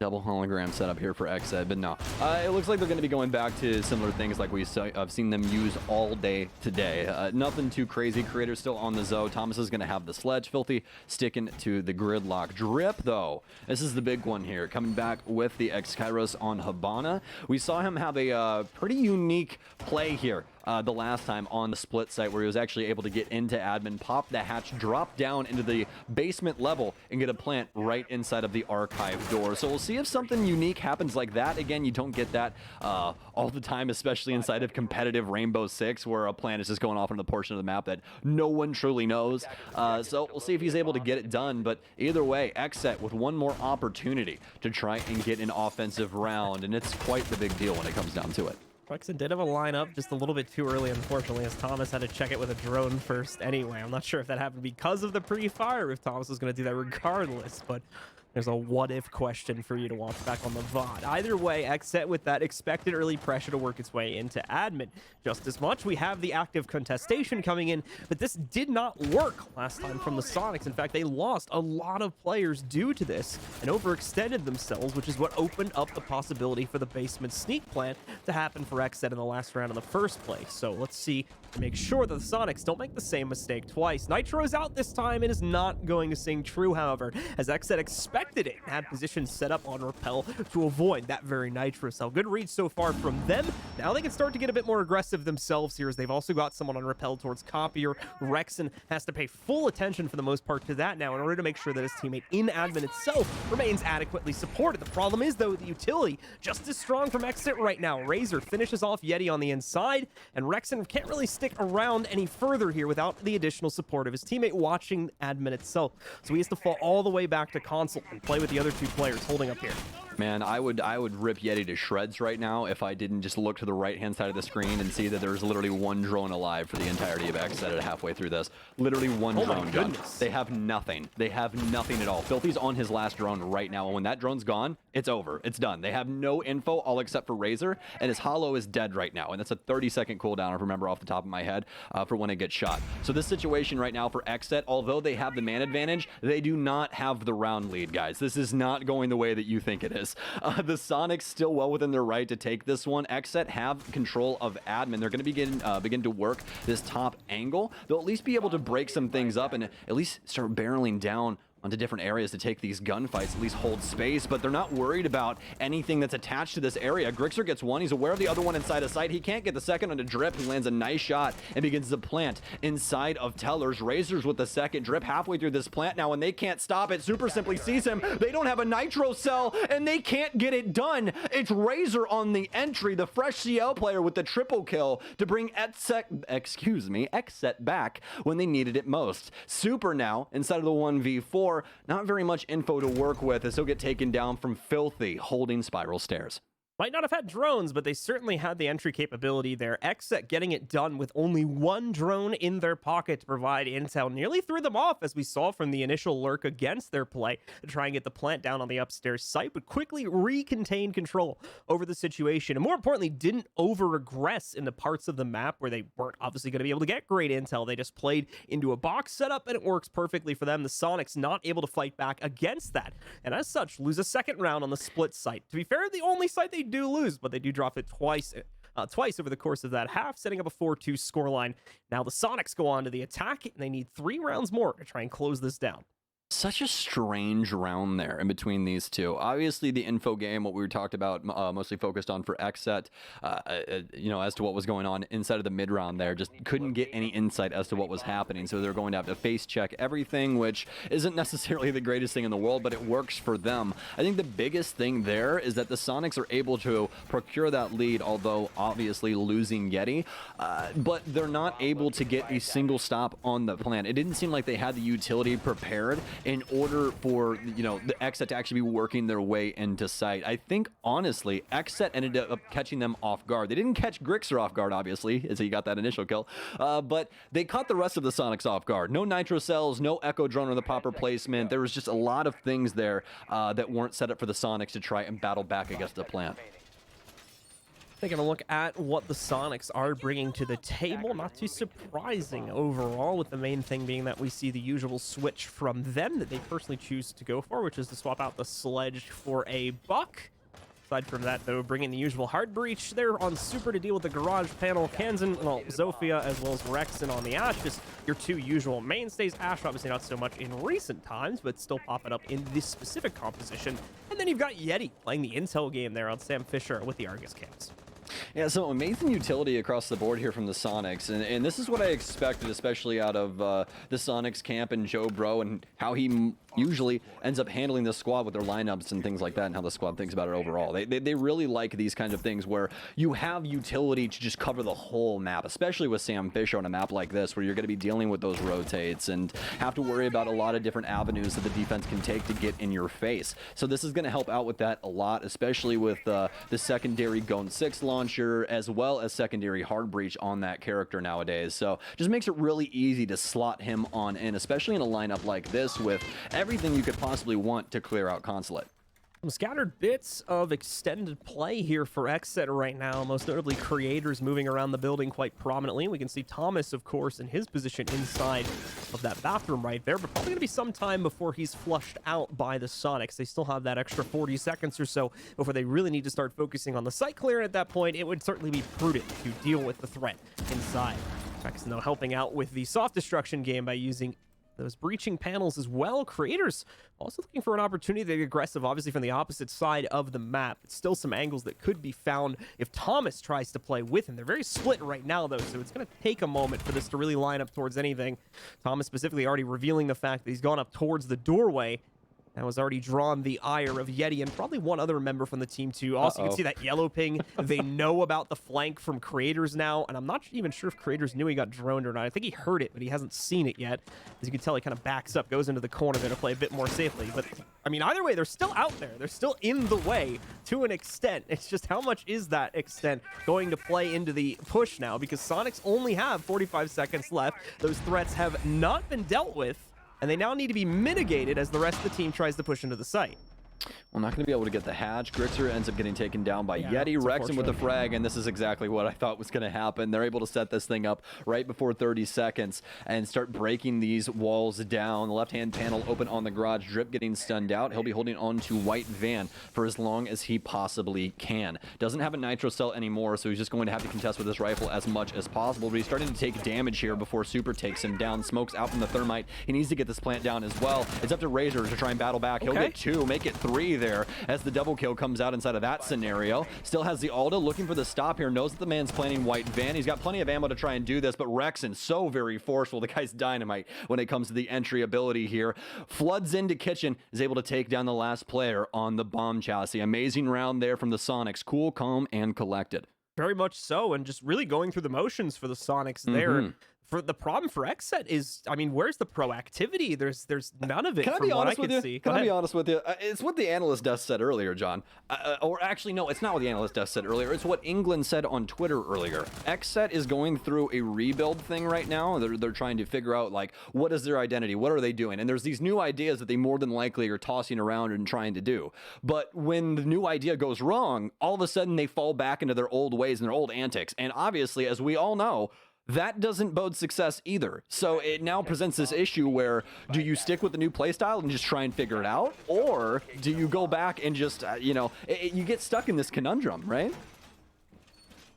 Double hologram setup here for XSET, but no. It looks like they're going to be going back to similar things like I've seen them use all day today. Nothing too crazy. Creator's still on the Zoe. Thomas is going to have the Sledge. Filthy sticking to the Gridlock. Drip, though, this is the big one here. Coming back with the X-Kairos on Habana. We saw him have a pretty unique play here the last time on the split site, where he was actually able to get into admin, pop the hatch, drop down into the basement level, and get a plant right inside of the archive door. So we'll see if something unique happens like that. Again, you don't get that all the time, especially inside of competitive Rainbow Six, where a plant is just going off into the portion of the map that no one truly knows. So we'll see if he's able to get it done. But either way, XSET with one more opportunity to try and get an offensive round, and it's quite the big deal when it comes down to it. Rexen did have a lineup just a little bit too early, unfortunately, as Thomas had to check it with a drone first anyway. I'm not sure if that happened because of the pre-fire, if Thomas was going to do that regardless, but there's a what-if question for you to watch back on the VOD. Either way, XSET with that expected early pressure to work its way into admin. Just as much, we have the active contestation coming in, but this did not work last time from the Soniqs. In fact, they lost a lot of players due to this and overextended themselves, which is what opened up the possibility for the basement sneak plan to happen for XSET in the last round in the first place. So let's see to make sure that the Soniqs don't make the same mistake twice. Nitro is out this time and is not going to sing true, however, as XSET expected it and had positions set up on Repel to avoid that very Nitro cell. Good read so far from them. Now they can start to get a bit more aggressive themselves here, as they've also got someone on Repel towards Copier. Rexen has to pay full attention for the most part to that now in order to make sure that his teammate in admin itself remains adequately supported. The problem is, though, the utility just as strong from XSET right now. Razor finishes off Yeti on the inside, and Rexen can't really stick around any further here without the additional support of his teammate watching admin itself. So he has to fall all the way back to Consulate and play with the other two players holding up here. Man, I would rip Yeti to shreds right now if I didn't just look to the right-hand side of the screen and see that there's literally one drone alive for the entirety of XSET halfway through this. Literally one drone, John. They have nothing. They have nothing at all. Filthy's on his last drone right now, and when that drone's gone, it's over. It's done. They have no info, all except for Razor, and his Hollow is dead right now, and that's a 30-second cooldown, if I remember off the top of my head, for when it gets shot. So this situation right now for XSET, although they have the man advantage, they do not have the round lead, guys. This is not going the way that you think it is. The Soniqs still well within their right to take this one. XSET have control of admin. They're going to begin to work this top angle. They'll at least be able to break some things up and at least start barreling down onto different areas to take these gunfights, at least hold space, but they're not worried about anything that's attached to this area. Grixer gets one, he's aware of the other one inside of sight. He can't get the second on a drip. He lands a nice shot and begins to plant inside of Tellers. Razors with the second drip halfway through this plant now, and they can't stop it. Super Simply sees him. They don't have a Nitro cell, and they can't get it done. It's Razor on the entry, the fresh CL player with the triple kill to bring XSET back when they needed it most. Super now inside of the 1v4. Not very much info to work with as he'll get taken down from Filthy holding Spiral Stairs. Might not have had drones, but they certainly had the entry capability there. XSET getting it done with only one drone in their pocket to provide intel nearly threw them off, as we saw from the initial lurk against their play to try and get the plant down on the upstairs site, but quickly recontained control over the situation, and more importantly, didn't over-regress into parts of the map where they weren't obviously going to be able to get great intel. They just played into a box setup, and it works perfectly for them. The Soniqs not able to fight back against that, and as such, lose a second round on the split site. To be fair, the only site they do lose, but they do drop it twice over the course of that half, setting up a 4-2 scoreline. Now the Soniqs go on to the attack, and they need 3 rounds more to try and close this down. Such a strange round there in between these two. Obviously, the info game, what we talked about, mostly focused on for XSET, as to what was going on inside of the mid round there, just couldn't get any insight as to what was happening. So they're going to have to face check everything, which isn't necessarily the greatest thing in the world, but it works for them. I think the biggest thing there is that the Soniqs are able to procure that lead, although obviously losing Yeti, but they're not able to get a single stop on the plant. It didn't seem like they had the utility prepared in order for, the XSET to actually be working their way into sight. I think, honestly, XSET ended up catching them off guard. They didn't catch Grixer off guard, obviously, as he got that initial kill, but they caught the rest of the Soniqs off guard. No Nitro cells, no Echo drone in the proper placement. There was just a lot of things there that weren't set up for the Soniqs to try and battle back against the plant. Taking a look at what the Soniqs are bringing to the table, not too surprising overall, with the main thing being that we see the usual switch from them that they personally choose to go for, which is to swap out the Sledge for a Buck. Aside from that, though, bringing the usual Hard Breach there on Super to deal with the Garage Panel, Kansan, well, Zofia, as well as Rexen on the Ashe, just your two usual mainstays. Ashe, obviously not so much in recent times, but still popping up in this specific composition. And then you've got Yeti playing the intel game there on Sam Fisher with the Argus cams. Yeah, so amazing utility across the board here from the Soniqs, and this is what I expected, especially out of the Soniqs camp and Joe Bro, and how he usually ends up handling this squad with their lineups and things like that, and how the squad thinks about it overall. They really like these kinds of things where you have utility to just cover the whole map, especially with Sam Fisher on a map like this, where you're going to be dealing with those rotates and have to worry about a lot of different avenues that the defense can take to get in your face. So this is going to help out with that a lot, especially with the secondary Gon 6 launcher, as well as secondary hard breach on that character nowadays. So just makes it really easy to slot him on in, especially in a lineup like this with everything you could possibly want to clear out Consulate. Some scattered bits of extended play here for XSET right now, most notably creators moving around the building quite prominently. We can see Thomas, of course, in his position inside of that bathroom right there, but probably going to be some time before he's flushed out by the Soniqs. They still have that extra 40 seconds or so before they really need to start focusing on the site clear. At that point, it would certainly be prudent to deal with the threat inside. Jackson, though, helping out with the soft destruction game by using those breaching panels as well. Creators also looking for an opportunity to be aggressive, obviously from the opposite side of the map. It's still some angles that could be found if Thomas tries to play with him. They're very split right now, though, so it's going to take a moment for this to really line up towards anything. Thomas specifically already revealing the fact that he's gone up towards the doorway. That was already drawn the ire of Yeti and probably one other member from the team too. Also, you can see that yellow ping. They know about the flank from Creators now, and I'm not even sure if Creators knew he got droned or not. I think he heard it, but he hasn't seen it yet. As you can tell, he kind of backs up, goes into the corner there to play a bit more safely. But, I mean, either way, they're still out there. They're still in the way to an extent. It's just how much is that extent going to play into the push now? Because Soniqs only have 45 seconds left. Those threats have not been dealt with, and they now need to be mitigated as the rest of the team tries to push into the site. Well, not going to be able to get the hatch. Grixer ends up getting taken down by Yeti. Rex him with the frag, and this is exactly what I thought was going to happen. They're able to set this thing up right before 30 seconds and start breaking these walls down. The left-hand panel open on the garage. Drip getting stunned out. He'll be holding on to White Van for as long as he possibly can. Doesn't have a nitro cell anymore, so he's just going to have to contest with his rifle as much as possible, but he's starting to take damage here before Super takes him down. Smokes out from the thermite. He needs to get this plant down as well. It's up to Razor to try and battle back. He'll get 2, make it 3 there as the double kill comes out inside of that scenario. Still has the Alda looking for the stop here. Knows that the man's planning White Van. He's got plenty of ammo to try and do this, but Rexon so very forceful. The guy's dynamite when it comes to the entry ability here. Floods into kitchen, is able to take down the last player on the bomb chassis. Amazing round there from the Soniqs. Cool, calm, and collected. Very much so, and just really going through the motions for the Soniqs there. For the problem for XSET is, I mean, where's the proactivity? There's none of it from what I can see. Can I be honest with you? It's what the analyst desk said earlier, John. Or actually, no, it's not what the analyst desk said earlier. It's what England said on Twitter earlier. XSET is going through a rebuild thing right now. They're trying to figure out, like, what is their identity? What are they doing? And there's these new ideas that they more than likely are tossing around and trying to do. But when the new idea goes wrong, all of a sudden they fall back into their old ways and their old antics. And obviously, as we all know, that doesn't bode success either. So it now presents this issue where, do you stick with the new playstyle and just try and figure it out? Or do you go back and just, you get stuck in this conundrum, right?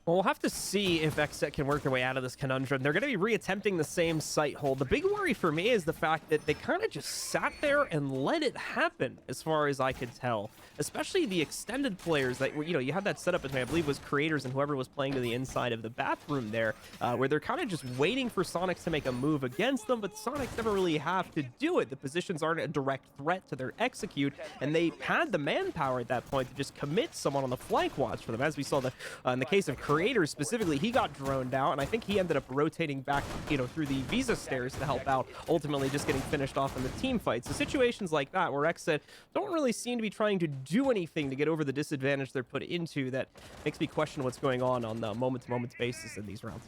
Well, we'll have to see if XSET can work their way out of this conundrum. They're going to be reattempting the same site hold. The big worry for me is the fact that they kind of just sat there and let it happen, as far as I could tell. Especially the extended players that were, you had that set up, I believe was Creators and whoever was playing to the inside of the bathroom there, where they're kind of just waiting for Soniqs to make a move against them, but Soniqs never really have to do it. The positions aren't a direct threat to their execute, and they had the manpower at that point to just commit someone on the flank watch for them. As we saw in the case of Creators specifically, he got droned out, and I think he ended up rotating back, through the Visa stairs to help out, ultimately just getting finished off in the team fight. So situations like that where XSET don't really seem to be trying to do anything to get over the disadvantage they're put into, that makes me question what's going on the moment-to-moment basis in these rounds.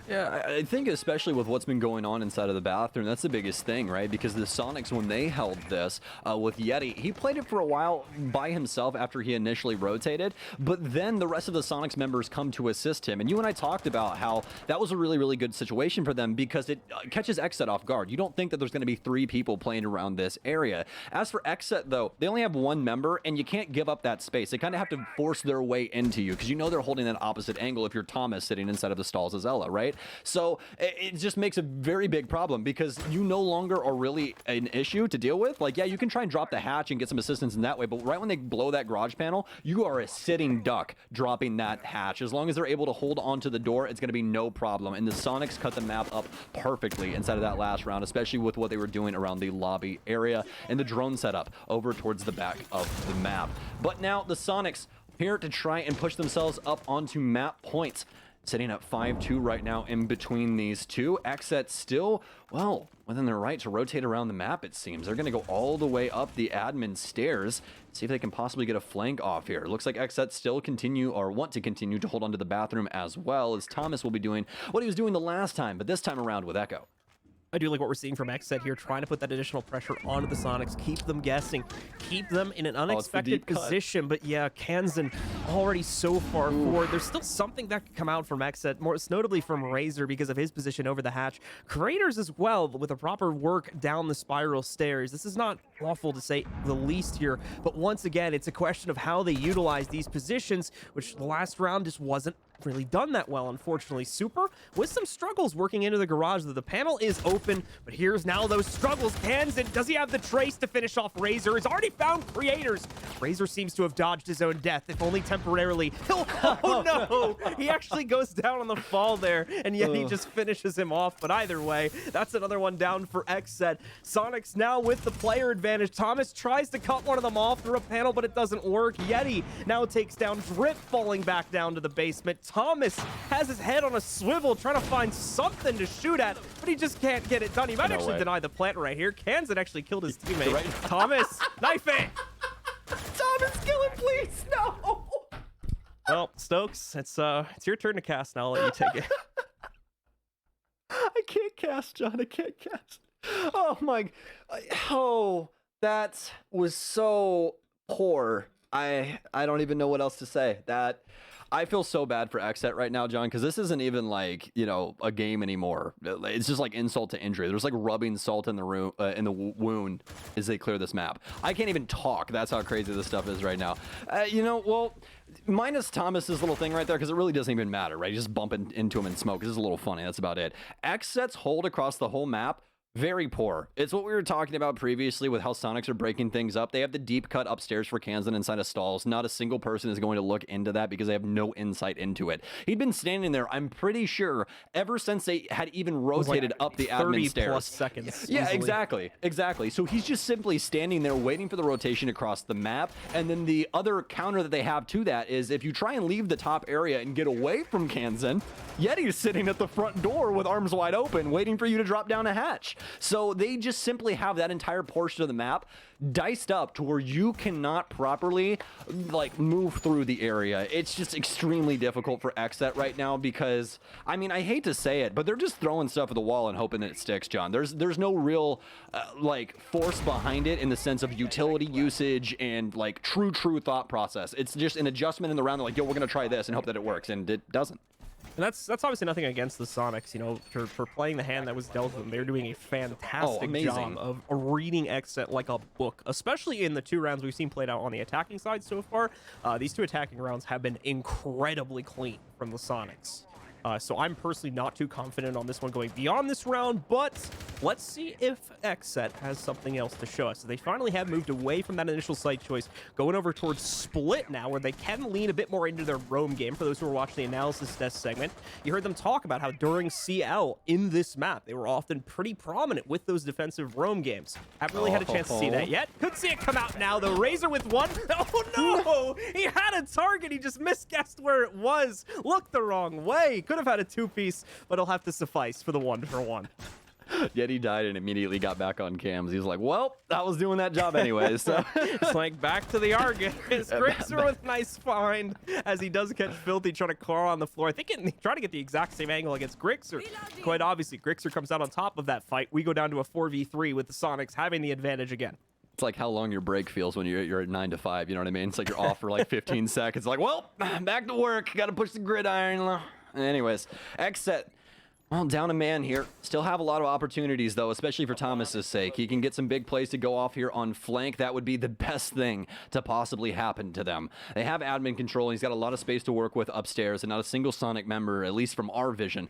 Yeah, I think especially with what's been going on inside of the bathroom, that's the biggest thing, right? Because the Soniqs, when they held this with Yeti, he played it for a while by himself after he initially rotated, but then the rest of the Soniqs members come to assist him. And you and I talked about how that was a really, really good situation for them because it catches XSET off guard. You don't think that there's going to be 3 people playing around this area. As for XSET, though, they only have 1 member, and you can't give up that space. They kind of have to force their way into you because they're holding that opposite angle if you're Thomas sitting inside of the stalls as Ella, right? So it just makes a very big problem because you no longer are really an issue to deal with. Like, yeah, you can try and drop the hatch and get some assistance in that way, but right when they blow that garage panel, you are a sitting duck dropping that hatch. As long as they're able to hold onto the door, it's going to be no problem. And the Soniqs cut the map up perfectly inside of that last round, especially with what they were doing around the lobby area and the drone setup over towards the back of the map. But now the Soniqs here to try and push themselves up onto map points. Sitting at 5-2 right now in between these two. XSET still, well, within their right to rotate around the map, it seems. They're going to go all the way up the admin stairs, see if they can possibly get a flank off here. Looks like XSET still want to continue to hold onto the bathroom as well, as Thomas will be doing what he was doing the last time, but this time around with Echo. I do like what we're seeing from XSET here, trying to put that additional pressure onto the Soniqs, keep them guessing, keep them in an unexpected position. But yeah, Kansan already so far forward. There's still something that could come out from XSET, most notably from Razor because of his position over the hatch. Creators as well, with a proper work down the spiral stairs. This is not awful to say the least here, but once again, it's a question of how they utilize these positions, which the last round just wasn't really done that well, unfortunately. Super with some struggles working into the garage. The panel is open, but here's now those struggles. Kansan, does he have the trace to finish off Razor? He's already found Creators. Razor seems to have dodged his own death, if only temporarily. Oh no! He actually goes down on the fall there, and yet he just finishes him off. But either way, that's another one down for XSET. Soniqs now with the player advantage. Thomas tries to cut one of them off through a panel, but it doesn't work. Yeti now takes down Drip, falling back down to the basement. Thomas has his head on a swivel trying to find something to shoot at, but he just can't get it done. He might actually deny the plant right here. Kansan actually killed his teammate. Right. Thomas, knife it! Thomas, kill him, please! No! Well, Stokes, it's your turn to cast now. I'll let you take it. I can't cast, John. I can't cast. Oh, my... Oh, that was so poor. I don't even know what else to say. I feel so bad for XSET right now, John, because this isn't even like, you know, a game anymore. It's just like insult to injury. There's like rubbing salt in the room, in the wound as they clear this map. I can't even talk. That's how crazy this stuff is right now. You know, well, minus Thomas's little thing right there, because it really doesn't even matter, right? You just bump into him and smoke. This is a little funny. That's about it. XSET's hold across the whole map, very poor. It's what we were talking about previously with how Soniqs are breaking things up. They have the deep cut upstairs for Kansan inside of stalls. Not a single person is going to look into that because they have no insight into it. He'd been standing there, I'm pretty sure, ever since they had even rotated up the admin stairs. 30 plus seconds. Yeah, exactly. So he's just simply standing there waiting for the rotation across the map. And then the other counter that they have to that is if you try and leave the top area and get away from Kansan, Yeti's sitting at the front door with arms wide open, waiting for you to drop down a hatch. So they just simply have that entire portion of the map diced up to where you cannot properly like move through the area. It's just extremely difficult for XSET right now because, I mean, I hate to say it, but they're just throwing stuff at the wall and hoping that it sticks, John. There's no real like force behind it in the sense of utility usage and like true thought process. It's just an adjustment in the round. They're like, yo, we're gonna try this and hope that it works, and it doesn't. And that's obviously nothing against the Soniqs, you know, for playing the hand that was dealt with them. They're doing a fantastic job of reading XSET like a book, especially in the 2 rounds we've seen played out on the attacking side so far. These 2 attacking rounds have been incredibly clean from the Soniqs. So I'm personally not too confident on this one going beyond this round, but let's see if XSET has something else to show us. So they finally have moved away from that initial site choice, going over towards Split now, where they can lean a bit more into their roam game. For those who are watching the analysis test segment, you heard them talk about how during CL in this map, they were often pretty prominent with those defensive roam games. Haven't really had a chance to see that yet. Could see it come out now, though. Razor with 1. Oh, no! He had a target. He just misguessed where it was. Looked the wrong way. Could have had a 2-piece, but it'll have to suffice for the 1-for-1. Yet he died and immediately got back on cams. He was like, well, I was doing that job anyways. So. It's like back to the Argus. Grixer with nice find as he does catch Filthy trying to claw on the floor. I think trying to get the exact same angle against Grixer. Quite obviously, Grixer comes out on top of that fight. We go down to a 4v3 with the Soniqs having the advantage again. It's like how long your break feels when you're at 9 to 5. You know what I mean? It's like you're off for like 15 seconds. Like, well, back to work. Got to push the gridiron. Anyways, XSET Well, down a man here. Still have a lot of opportunities, though, especially for Thomas's sake. He can get some big plays to go off here on flank. That would be the best thing to possibly happen to them. They have admin control. He's got a lot of space to work with upstairs, and not a single Sonic member, at least from our vision,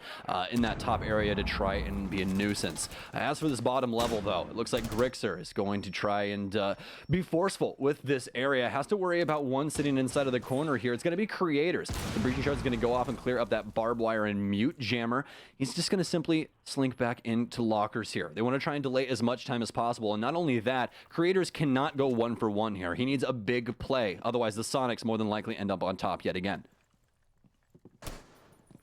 in that top area to try and be a nuisance. As for this bottom level, though, it looks like Grixer is going to try and be forceful with this area. Has to worry about one sitting inside of the corner here. It's going to be Creators. The breaching shard is going to go off and clear up that barbed wire and mute jammer. He's just going to simply slink back into lockers here. They want to try and delay as much time as possible. And not only that, Creators cannot go 1-for-1 here. He needs a big play. Otherwise, the Sonics more than likely end up on top yet again.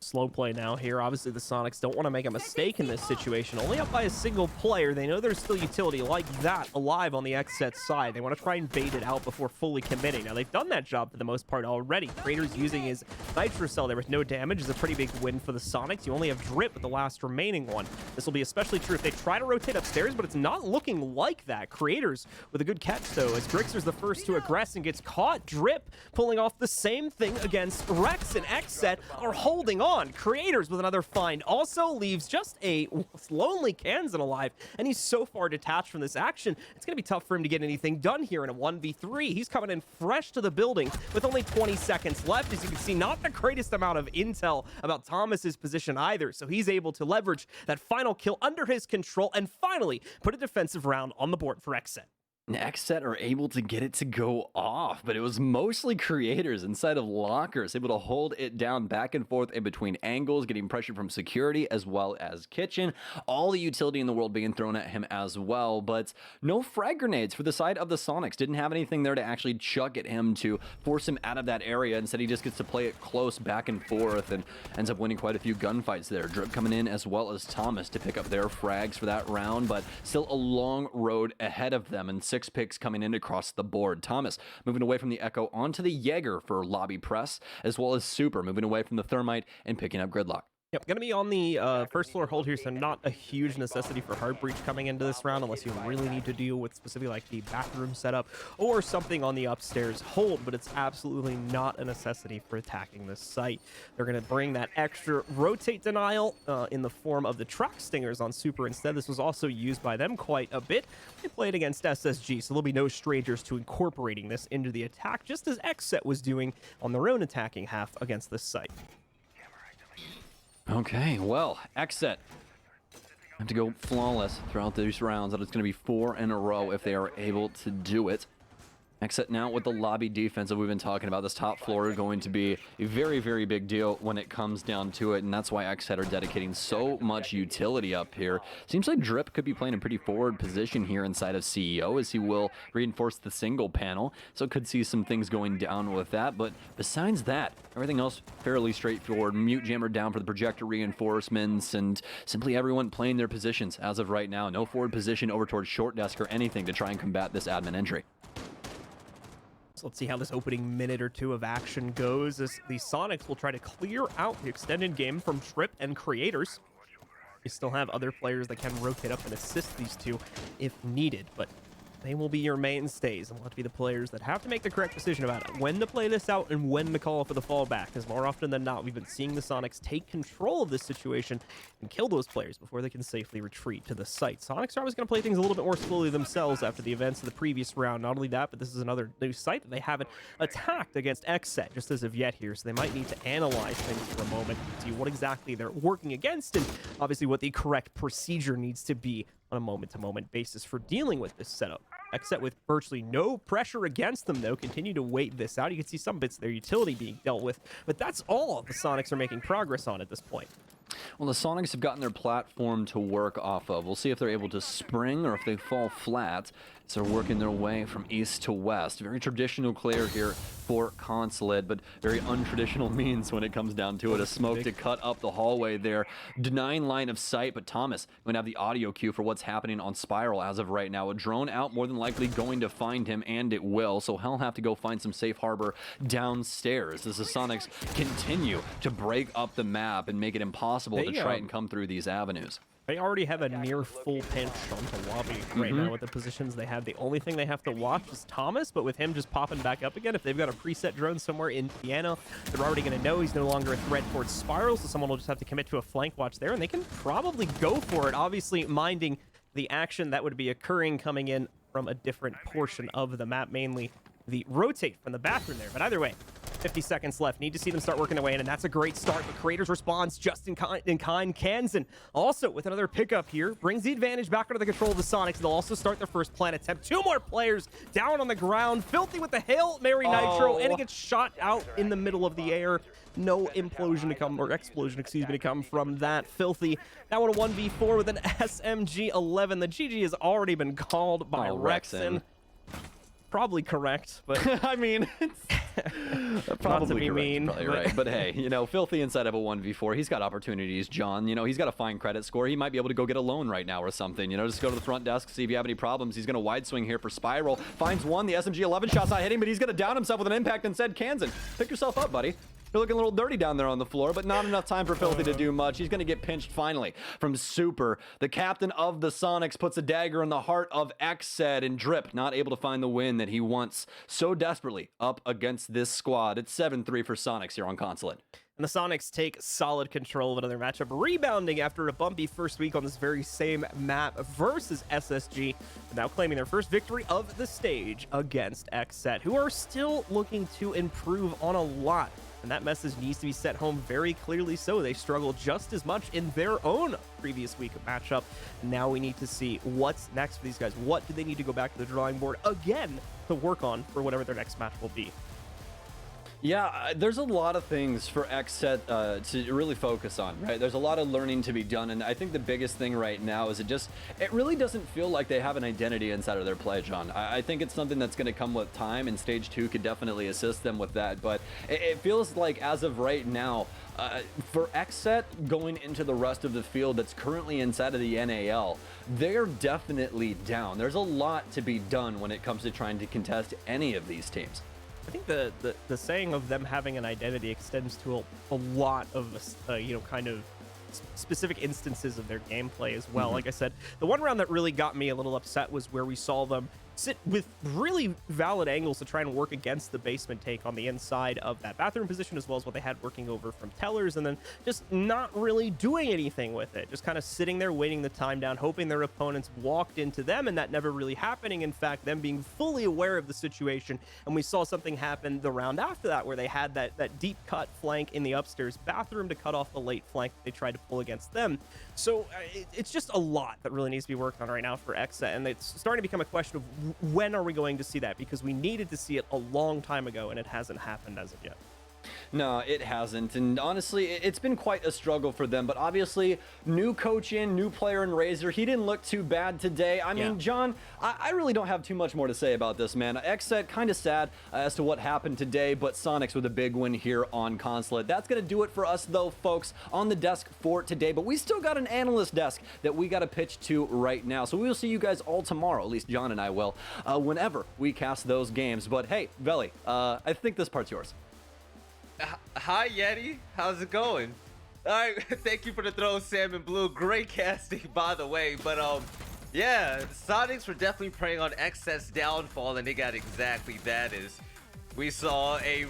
Slow play now here. Obviously, the Sonics don't want to make a mistake in this situation. Only up by a single player. They know there's still utility like that alive on the XSET side. They want to try and bait it out before fully committing. Now, they've done that job for the most part already. Creators using his Nitro Cell there with no damage is a pretty big win for the Sonics. You only have Drip with the last remaining one. This will be especially true if they try to rotate upstairs, but it's not looking like that. Creators with a good catch, though, as Grixer's the first to aggress and gets caught. Drip pulling off the same thing against Rex, and XSET are holding on. Creators with another find also leaves just a lonely Kansan alive, and he's so far detached from this action, it's going to be tough for him to get anything done here in a 1v3. He's coming in fresh to the building with only 20 seconds left. As you can see, not the greatest amount of intel about Thomas's position either, so he's able to leverage that final kill under his control and finally put a defensive round on the board for XSET. XSET are able to get it to go off, but it was mostly Creators inside of lockers, able to hold it down back and forth in between angles, getting pressure from security as well as kitchen. All the utility in the world being thrown at him as well, but no frag grenades for the side of the Sonics. Didn't have anything there to actually chuck at him to force him out of that area. Instead, he just gets to play it close back and forth and ends up winning quite a few gunfights there. Drip coming in as well as Thomas to pick up their frags for that round, but still a long road ahead of them, and 6 picks coming in across the board. Thomas moving away from the Echo onto the Jaeger for lobby press, as well as Super moving away from the Thermite and picking up Gridlock. Yep, going to be on the first floor hold here, so not a huge necessity for hard breach coming into this round unless you really need to deal with specifically like the bathroom setup or something on the upstairs hold, but it's absolutely not a necessity for attacking this site. They're going to bring that extra rotate denial in the form of the track stingers on Super instead. This was also used by them quite a bit. They played against SSG, so there'll be no strangers to incorporating this into the attack, just as XSET was doing on their own attacking half against this site. Okay, well, XSET have to go flawless throughout these rounds. That is going to be 4 in a row if they are able to do it. XSET now with the lobby defense that we've been talking about. This top floor is going to be a very, very big deal when it comes down to it, and that's why XSET are dedicating so much utility up here. Seems like Drip could be playing a pretty forward position here inside of CEO, as he will reinforce the single panel, so could see some things going down with that. But besides that, everything else fairly straightforward. Mute jammer down for the projector reinforcements, and simply everyone playing their positions as of right now. No forward position over towards short desk or anything to try and combat this admin entry. So let's see how this opening minute or two of action goes, as the Sonics will try to clear out the extended game from Trip and Creators. You still have other players that can rotate up and assist these two if needed, but they will be your mainstays and will have to be the players that have to make the correct decision about it, when to play this out and when to call for the fallback, because more often than not, we've been seeing the Sonics take control of this situation and kill those players before they can safely retreat to the site. Sonics are always going to play things a little bit more slowly themselves after the events of the previous round. Not only that, but this is another new site that they haven't attacked against XSET just as of yet here, so they might need to analyze things for a moment, see what exactly they're working against, and obviously what the correct procedure needs to be on a moment-to-moment basis for dealing with this setup. XSET with virtually no pressure against them, though, continue to wait this out. You can see some bits of their utility being dealt with, but that's all the Sonics are making progress on at this point. Well, the Sonics have gotten their platform to work off of. We'll see if they're able to spring or if they fall flat. So they're working their way from east to west. Very traditional clear here for Consulate, but very untraditional means when it comes down to it. A smoke to cut up the hallway there, denying line of sight, but Thomas going to have the audio cue for what's happening on Spiral as of right now. A drone out, more than likely going to find him, and it will, so he'll have to go find some safe harbor downstairs as the Sonics continue to break up the map and make it impossible to try and come through these avenues. They already have a near full pinch onto lobby right now with the positions they have. The only thing they have to watch is Thomas, but with him just popping back up again, if they've got a preset drone somewhere in piano, they're already going to know he's no longer a threat towards Spiral, so someone will just have to commit to a flank watch there, and they can probably go for it, obviously minding the action that would be occurring coming in from a different portion of the map, mainly the rotate from the bathroom there. But either way, 50 seconds left. Need to see them start working away in, and that's a great start. The Creators responds just in kind. Kansan also with another pickup here brings the advantage back under the control of the Sonics. They'll also start their first plant attempt. 2 more players down on the ground. Filthy with the Hail Mary Nitro, and it gets shot out in the middle of the air. No implosion to come, or explosion, excuse me, to come from that. Filthy. That one a 1v4 with an SMG-11. The GG has already been called by Rexen. Probably correct, but I mean, it's probably not to be correct, mean, probably right. But hey, you know, Filthy inside of a 1v4, he's got opportunities, John. You know, he's got a fine credit score. He might be able to go get a loan right now or something. You know, just go to the front desk, see if you have any problems. He's going to wide swing here for Spiral. Finds one. The SMG-11 shot's not hitting, but he's going to down himself with an impact instead. Kansan, pick yourself up, buddy. You're looking a little dirty down there on the floor, but not enough time for Filthy to do much. He's going to get pinched finally from Super. The captain of the Sonics puts a dagger in the heart of XSET, and Drip not able to find the win that he wants so desperately up against this squad. It's 7-3 for Sonics here on Consulate. And the Sonics take solid control of another matchup, rebounding after a bumpy first week on this very same map versus SSG, now claiming their first victory of the stage against XSET, who are still looking to improve on a lot. And that message needs to be set home very clearly so. They struggle just as much in their own previous week matchup. Now we need to see what's next for these guys. What do they need to go back to the drawing board again to work on for whatever their next match will be? Yeah, there's a lot of things for XSET to really focus on, right? There's a lot of learning to be done, and I think the biggest thing right now is it really doesn't feel like they have an identity inside of their play, John. I think it's something that's going to come with time, and Stage 2 could definitely assist them with that, but it feels like as of right now, for XSET going into the rest of the field that's currently inside of the NAL, they're definitely down. There's a lot to be done when it comes to trying to contest any of these teams. I think the saying of them having an identity extends to a lot of you know, kind of specific instances of their gameplay as well. Like I said, the one round that really got me a little upset was where we saw them sit with really valid angles to try and work against the basement take on the inside of that bathroom position, as well as what they had working over from Tellers, and then just not really doing anything with it, just kind of sitting there waiting the time down, hoping their opponents walked into them, and that never really happening. In fact, them being fully aware of the situation, and we saw something happen the round after that where they had that deep cut flank in the upstairs bathroom to cut off the late flank they tried to pull against them. So it's just a lot that really needs to be worked on right now for XSET, and it's starting to become a question of when are we going to see that, because we needed to see it a long time ago and it hasn't happened as of yet. No, it hasn't, and honestly, it's been quite a struggle for them, but obviously, new coach in, new player in Razor, he didn't look too bad today. I mean, John, I really don't have too much more to say about this, man. XSET, kind of sad as to what happened today, but Sonics with a big win here on Consulate. That's going to do it for us, though, folks, on the desk for today, but we still got an analyst desk that we got to pitch to right now, so we will see you guys all tomorrow, at least John and I will, whenever we cast those games. But hey, Veli, I think this part's yours. Hi, Yeti. How's it going? All right, thank you for the throw, Sam and Blue. Great casting, by the way. But yeah, Sonics were definitely preying on XSET's downfall, and they got exactly that. We saw a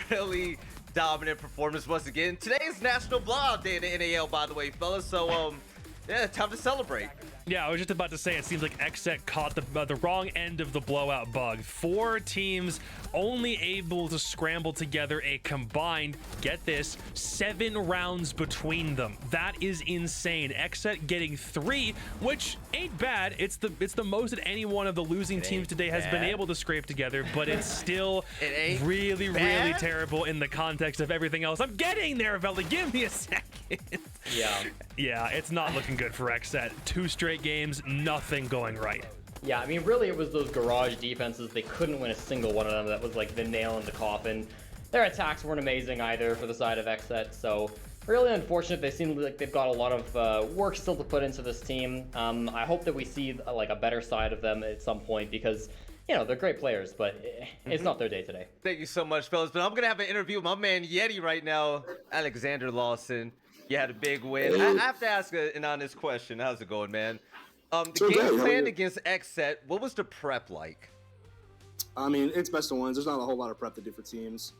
really dominant performance once again. Today is National Blowout Day in the NAL, by the way, fellas. So yeah, time to celebrate. Yeah, I was just about to say, it seems like XSET caught the wrong end of the blowout bug. 4 teams only able to scramble together a combined, get this, 7 rounds between them. That is insane. XSET getting 3, which ain't bad. It's the most that any one of the losing teams today has been able to scrape together, but it's still really, really terrible in the context of everything else. I'm getting there, Veli. Give me a second. Yeah, it's not looking good for XSET. 2 straight games, nothing going right. Yeah, I mean, really, it was those garage defenses. They couldn't win a single one of them. That was like the nail in the coffin. Their attacks weren't amazing either for the side of XSET, so really unfortunate. They seem like they've got a lot of work still to put into this team. I hope that we see like a better side of them at some point, because you know, they're great players, but it's not their day today. Thank you so much, fellas. But I'm going to have an interview with my man Yeti right now, Alexander Lawson. You had a big win. I have to ask an honest question. How's it going, man? The So game great, how are plan you? against XSET, what was the prep like? I mean, it's best of ones. There's not a whole lot of prep to do for teams,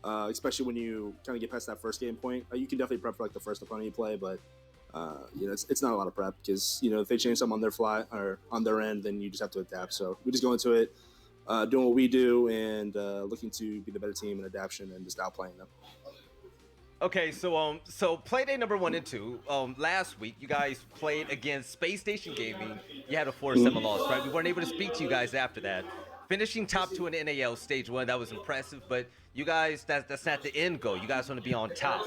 especially when you kind of get past that first game point. You can definitely prep for like the first opponent you play, but it's not a lot of prep because if they change something on their fly or on their end, then you just have to adapt. So we just go into it, doing what we do, and looking to be the better team in adaptation and just outplaying them. Okay, so Playday number 1 and 2. Last week you guys played against Space Station Gaming. You had a 4-7 loss, right? We weren't able to speak to you guys after that. Finishing top 2 in NAL stage 1, that was impressive, but you guys, that's not the end goal. You guys want to be on top.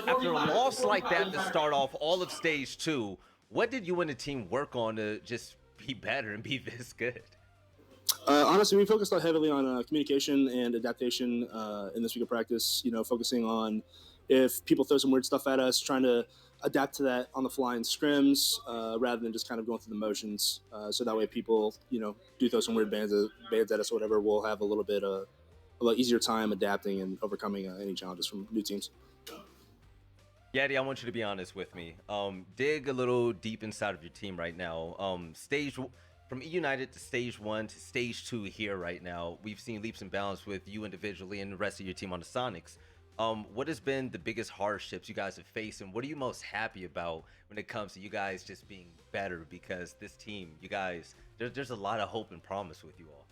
After a loss like that to start off all of stage 2, what did you and the team work on to just be better and be this good? Honestly, we focused heavily on communication and adaptation in this week of practice. Focusing on if people throw some weird stuff at us, trying to adapt to that on the fly in scrims rather than just kind of going through the motions. So that way people, do throw some weird bands at us or whatever, we'll have a little easier time adapting and overcoming any challenges from new teams. Yeti, I want you to be honest with me. Dig a little deep inside of your team right now. From E United to stage 1 to stage 2 here right now, we've seen leaps and bounds with you individually and the rest of your team on the Soniqs. What has been the biggest hardships you guys have faced, and what are you most happy about when it comes to you guys just being better? Because this team, you guys, there's a lot of hope and promise with you all.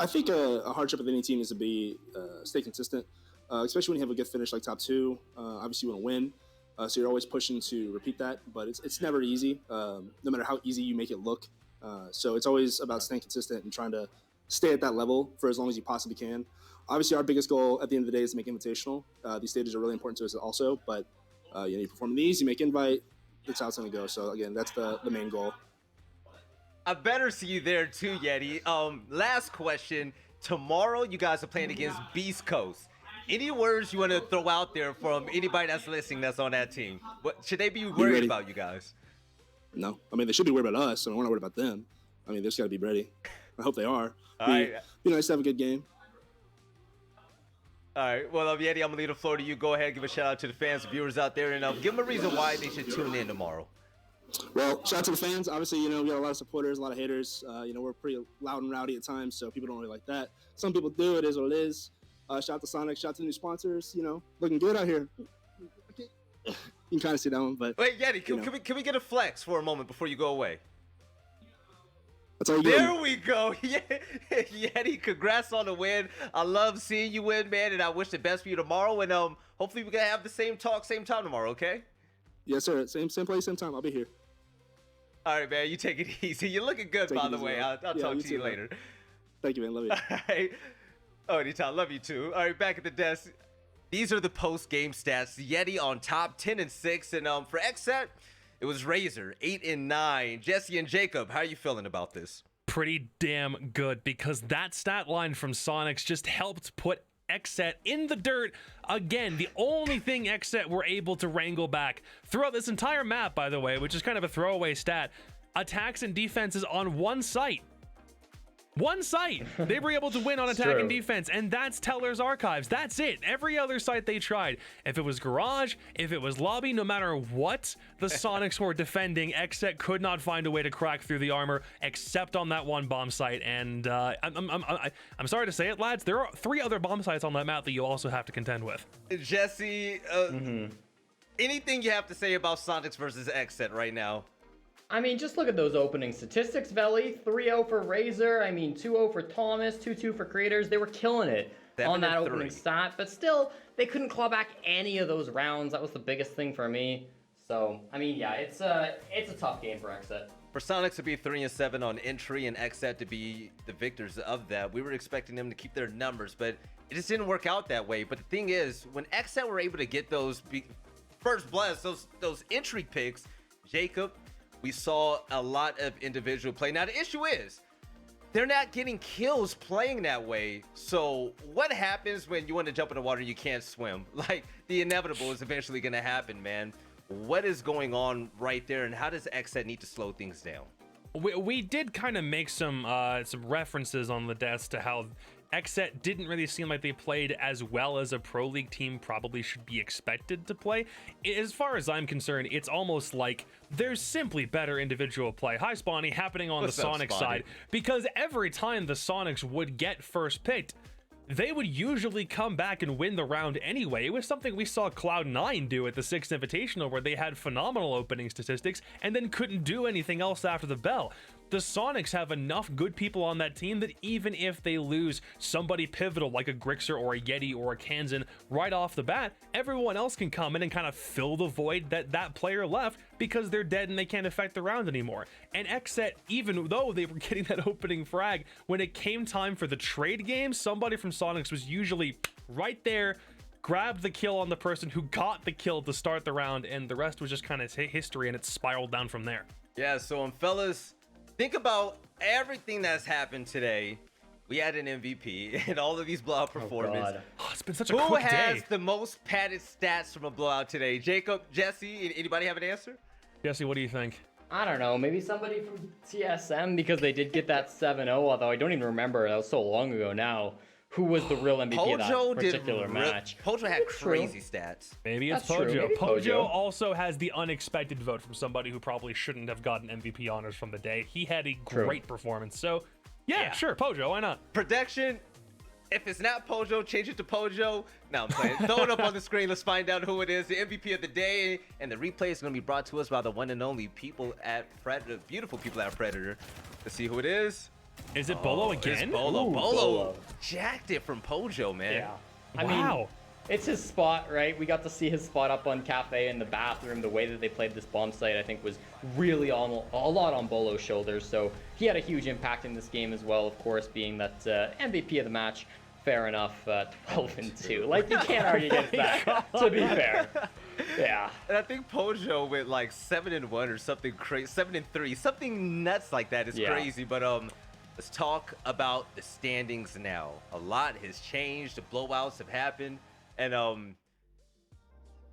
I think a hardship of any team is to be stay consistent, especially when you have a good finish like top 2. Obviously, you want to win, so you're always pushing to repeat that. But it's never easy, no matter how easy you make it look. So it's always about staying consistent and trying to stay at that level for as long as you possibly can. Obviously, our biggest goal at the end of the day is to make invitational. These stages are really important to us also, but you perform these, you make invite, that's how it's going to go. So again, that's the main goal. I better see you there too, Yeti. Last question. Tomorrow, you guys are playing against Beast Coast. Any words you want to throw out there from anybody that's listening that's on that team? What should they be worried ready. about, you guys? No, I mean, they should be worried about us, and we're not worried about them. I mean, they just got to be ready. I hope they are. All right. Be nice to have a good game. All right, well, Yeti, I'm going to leave the floor to you. Go ahead, give a shout out to the fans, viewers out there, and give them a reason why they should tune in tomorrow. Well, shout out to the fans. Obviously, we got a lot of supporters, a lot of haters. We're pretty loud and rowdy at times, so people don't really like that. Some people do. It is what it is. Shout out to Sonic. Shout out to the new sponsors. Looking good out here. You can kind of see that one, but Wait, Yeti, can we get a flex for a moment before you go away? that's all you There we go. Yeah. Yeti, congrats on the win. I love seeing you win, man, and I wish the best for you tomorrow. And hopefully we can have the same talk, same time tomorrow, okay? Yes, sir. Same place, same time. I'll be here. All right, man. You take it easy. You're looking good, Take by it the easy, way. man. I'll Yeah, talk you to you too, man. later. Thank you, man. Love you. All right. Oh, anytime. Love you too. All right, back at the desk. These are the post-game stats. Yeti on top, 10-6, and for XSET, it was Razor, 8-9. Jesse and Jacob, how are you feeling about this? Pretty damn good, because that stat line from Soniqs just helped put XSET in the dirt again. The only thing XSET were able to wrangle back throughout this entire map, by the way, which is kind of a throwaway stat, attacks and defenses on one site. One site they were able to win on attack and defense, and that's Teller's Archives. That's it. Every other site they tried, if it was Garage, if it was Lobby, no matter what the Soniqs were defending, XSET could not find a way to crack through the armor except on that one bomb site. And I'm sorry to say it, lads, there are 3 other bomb sites on that map that you also have to contend with. Jesse, anything you have to say about Soniqs versus XSET right now? I mean, just look at those opening statistics, Veli. 3-0 for Razor. I mean, 2-0 for Thomas, 2-2 for Creators. They were killing it on that opening stat, but still, they couldn't claw back any of those rounds. That was the biggest thing for me. So, I mean, yeah, it's a tough game for XSET. For Soniqs to be 3-7 on entry and XSET to be the victors of that, we were expecting them to keep their numbers, but it just didn't work out that way. But the thing is, when XSET were able to get those first bloods, those entry picks, Jacob, we saw a lot of individual play. Now, the issue is, they're not getting kills playing that way. So what happens when you want to jump in the water and you can't swim? Like, the inevitable is eventually going to happen, man. What is going on right there, and how does XSET need to slow things down? We did kind of make some references on the desk to how XSET didn't really seem like they played as well as a Pro League team probably should be expected to play. As far as I'm concerned, it's almost like there's simply better individual play. Hi, Spawny, happening on What's the up, Sonic Spawny? side, because every time the Sonics would get first picked, they would usually come back and win the round anyway. It was something we saw Cloud9 do at the 6th Invitational, where they had phenomenal opening statistics and then couldn't do anything else after the bell. The Sonics have enough good people on that team that even if they lose somebody pivotal like a Grixer or a Yeti or a Kansan right off the bat, everyone else can come in and kind of fill the void that player left because they're dead and they can't affect the round anymore. And XSET, even though they were getting that opening frag, when it came time for the trade game, somebody from Sonics was usually right there, grabbed the kill on the person who got the kill to start the round, and the rest was just kind of history, and it spiraled down from there. Yeah, so fellas, think about everything that's happened today. We had an MVP and all of these blowout performances. Oh, it's been such a Who quick has day. the most padded stats from a blowout today? Jacob, Jesse, anybody have an answer? Jesse, what do you think? I don't know, maybe somebody from TSM, because they did get that 7-0, although I don't even remember, that was so long ago now, who was the real MVP of that particular match. Pojo had True. crazy stats. Maybe it's That's true, Pojo. maybe Pojo Pojo. also has the unexpected vote from somebody who probably shouldn't have gotten MVP honors from the day. He had a True. great performance. So, yeah, sure, Pojo, why not? Prediction, if it's not Pojo, change it to Pojo. No, I'm playing. Throw it up on the screen. Let's find out who it is. The MVP of the day. And the replay is going to be brought to us by the one and only people at Predator. Beautiful people at Predator. Let's see who it is. Is it Bolo It's again? Bolo. Ooh, Bolo Bolo. jacked it from Pojo, man. Yeah. I Wow. mean, it's his spot, right? We got to see his spot up on Cafe in the bathroom. The way that they played this bomb site, I think, was really a lot on Bolo's shoulders. So he had a huge impact in this game as well, of course, being that MVP of the match. Fair enough, 12-2. Like, you can't argue against that, to be fair. Yeah. And I think Pojo with like 7-1 or something crazy, 7-3, something nuts like that is Yeah. crazy. But let's talk about the standings now. A lot has changed. The blowouts have happened, and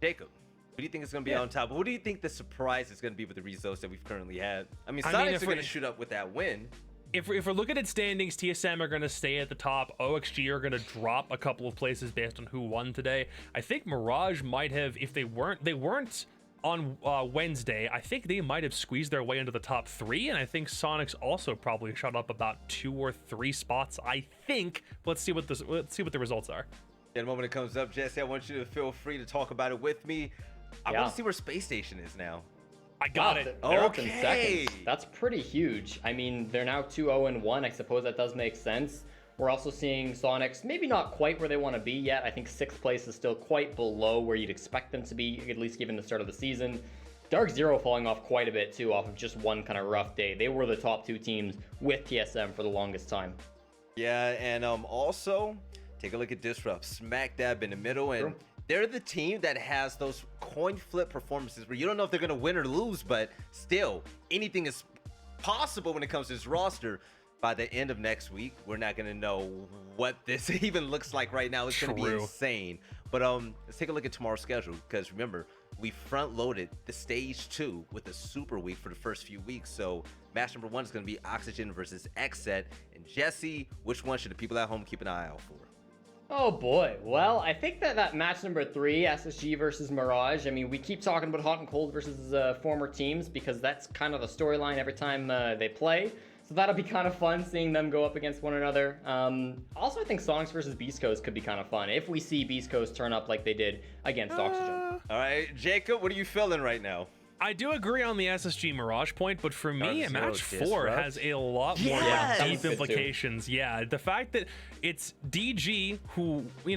Jacob, who do you think is going to be on top? What do you think the surprise is going to be with the results that we've currently had? I mean, I Sonics mean, if are going we- to shoot up with that win. If we're looking at standings, TSM are going to stay at the top. OXG are going to drop a couple of places based on who won today. I think Mirage might have, if they weren't on Wednesday, I think they might have squeezed their way into the top 3, and I think Sonics also probably shot up about 2 or 3 spots. I think. Let's see what the results are. And the moment it comes up, Jesse, I want you to feel free to talk about it with me. I Yeah. want to see where Space Station is now. I got Wow, it. They're up in Okay. seconds. That's pretty huge. I mean, they're now 2-0-1. I suppose that does make sense. We're also seeing Sonics maybe not quite where they want to be yet. I think 6th place is still quite below where you'd expect them to be, at least given the start of the season. Dark Zero falling off quite a bit too, off of just one kind of rough day. They were the top 2 teams with TSM for the longest time. Yeah, and also take a look at Disrupt, smack dab in the middle, and they're the team that has those coin flip performances where you don't know if they're gonna win or lose, but still, anything is possible when it comes to this roster. By the end of next week, we're not gonna know what this even looks like right now. It's gonna be True. insane. But let's take a look at tomorrow's schedule, because remember, we front loaded the stage 2 with a super week for the first few weeks. So match number 1 is gonna be Oxygen versus XSET. And Jesse, which one should the people at home keep an eye out for? Oh boy. Well, I think that match number 3, SSG versus Mirage, I mean, we keep talking about Hot and Cold versus former teams because that's kind of the storyline every time they play. So that'll be kind of fun seeing them go up against one another. Also, I think Sonics versus Beast Coast could be kind of fun if we see Beast Coast turn up like they did against Oxygen. All right, Jacob, what are you feeling right now? I do agree on the SSG Mirage point, but for me, Dark match Zero 4 Disrupt. has a lot more Yeah, that deep was good too. implications. Yeah, the fact that it's DG, who, you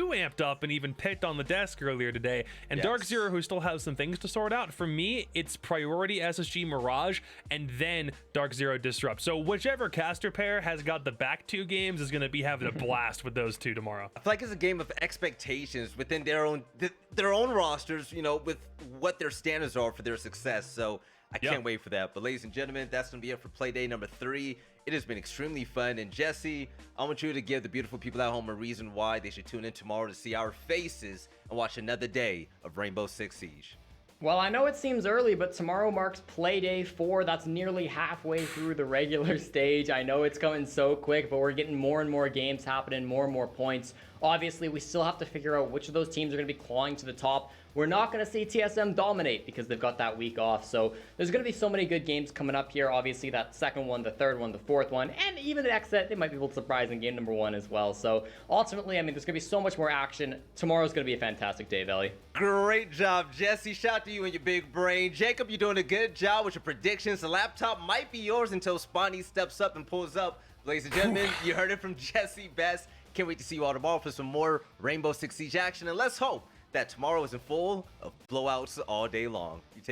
amped up and even picked on the desk earlier today, and Yes. Dark Zero, who still has some things to sort out. For me, it's priority SSG Mirage and then Dark Zero Disrupt. So whichever caster pair has got the back 2 games is going to be having a blast with those 2 tomorrow. I feel like it's a game of expectations within their own rosters, with what their standards are for their success. So I Yeah. can't wait for that. But ladies and gentlemen, that's going to be it for Playday number 3. It has been extremely fun. And Jesse, I want you to give the beautiful people at home a reason why they should tune in tomorrow to see our faces and watch another day of Rainbow Six Siege. Well, I know it seems early, but tomorrow marks Playday 4. That's nearly halfway through the regular stage. I know it's coming so quick, but we're getting more and more games happening, more and more points. Obviously, we still have to figure out which of those teams are going to be clawing to the top. We're not going to see TSM dominate because they've got that week off. So there's going to be so many good games coming up here. Obviously, that second one, the third one, the fourth one, and even the XSET, they might be able to surprise in game number 1 as well. So ultimately, I mean, there's going to be so much more action. Tomorrow's going to be a fantastic day, Veli. Great job, Jesse. Shout out to you and your big brain. Jacob, you're doing a good job with your predictions. The laptop might be yours until Spawny steps up and pulls up. Ladies and gentlemen, you heard it from Jesse Best. Can't wait to see you all tomorrow for some more Rainbow Six Siege action. And let's hope that tomorrow isn't full of blowouts all day long. You take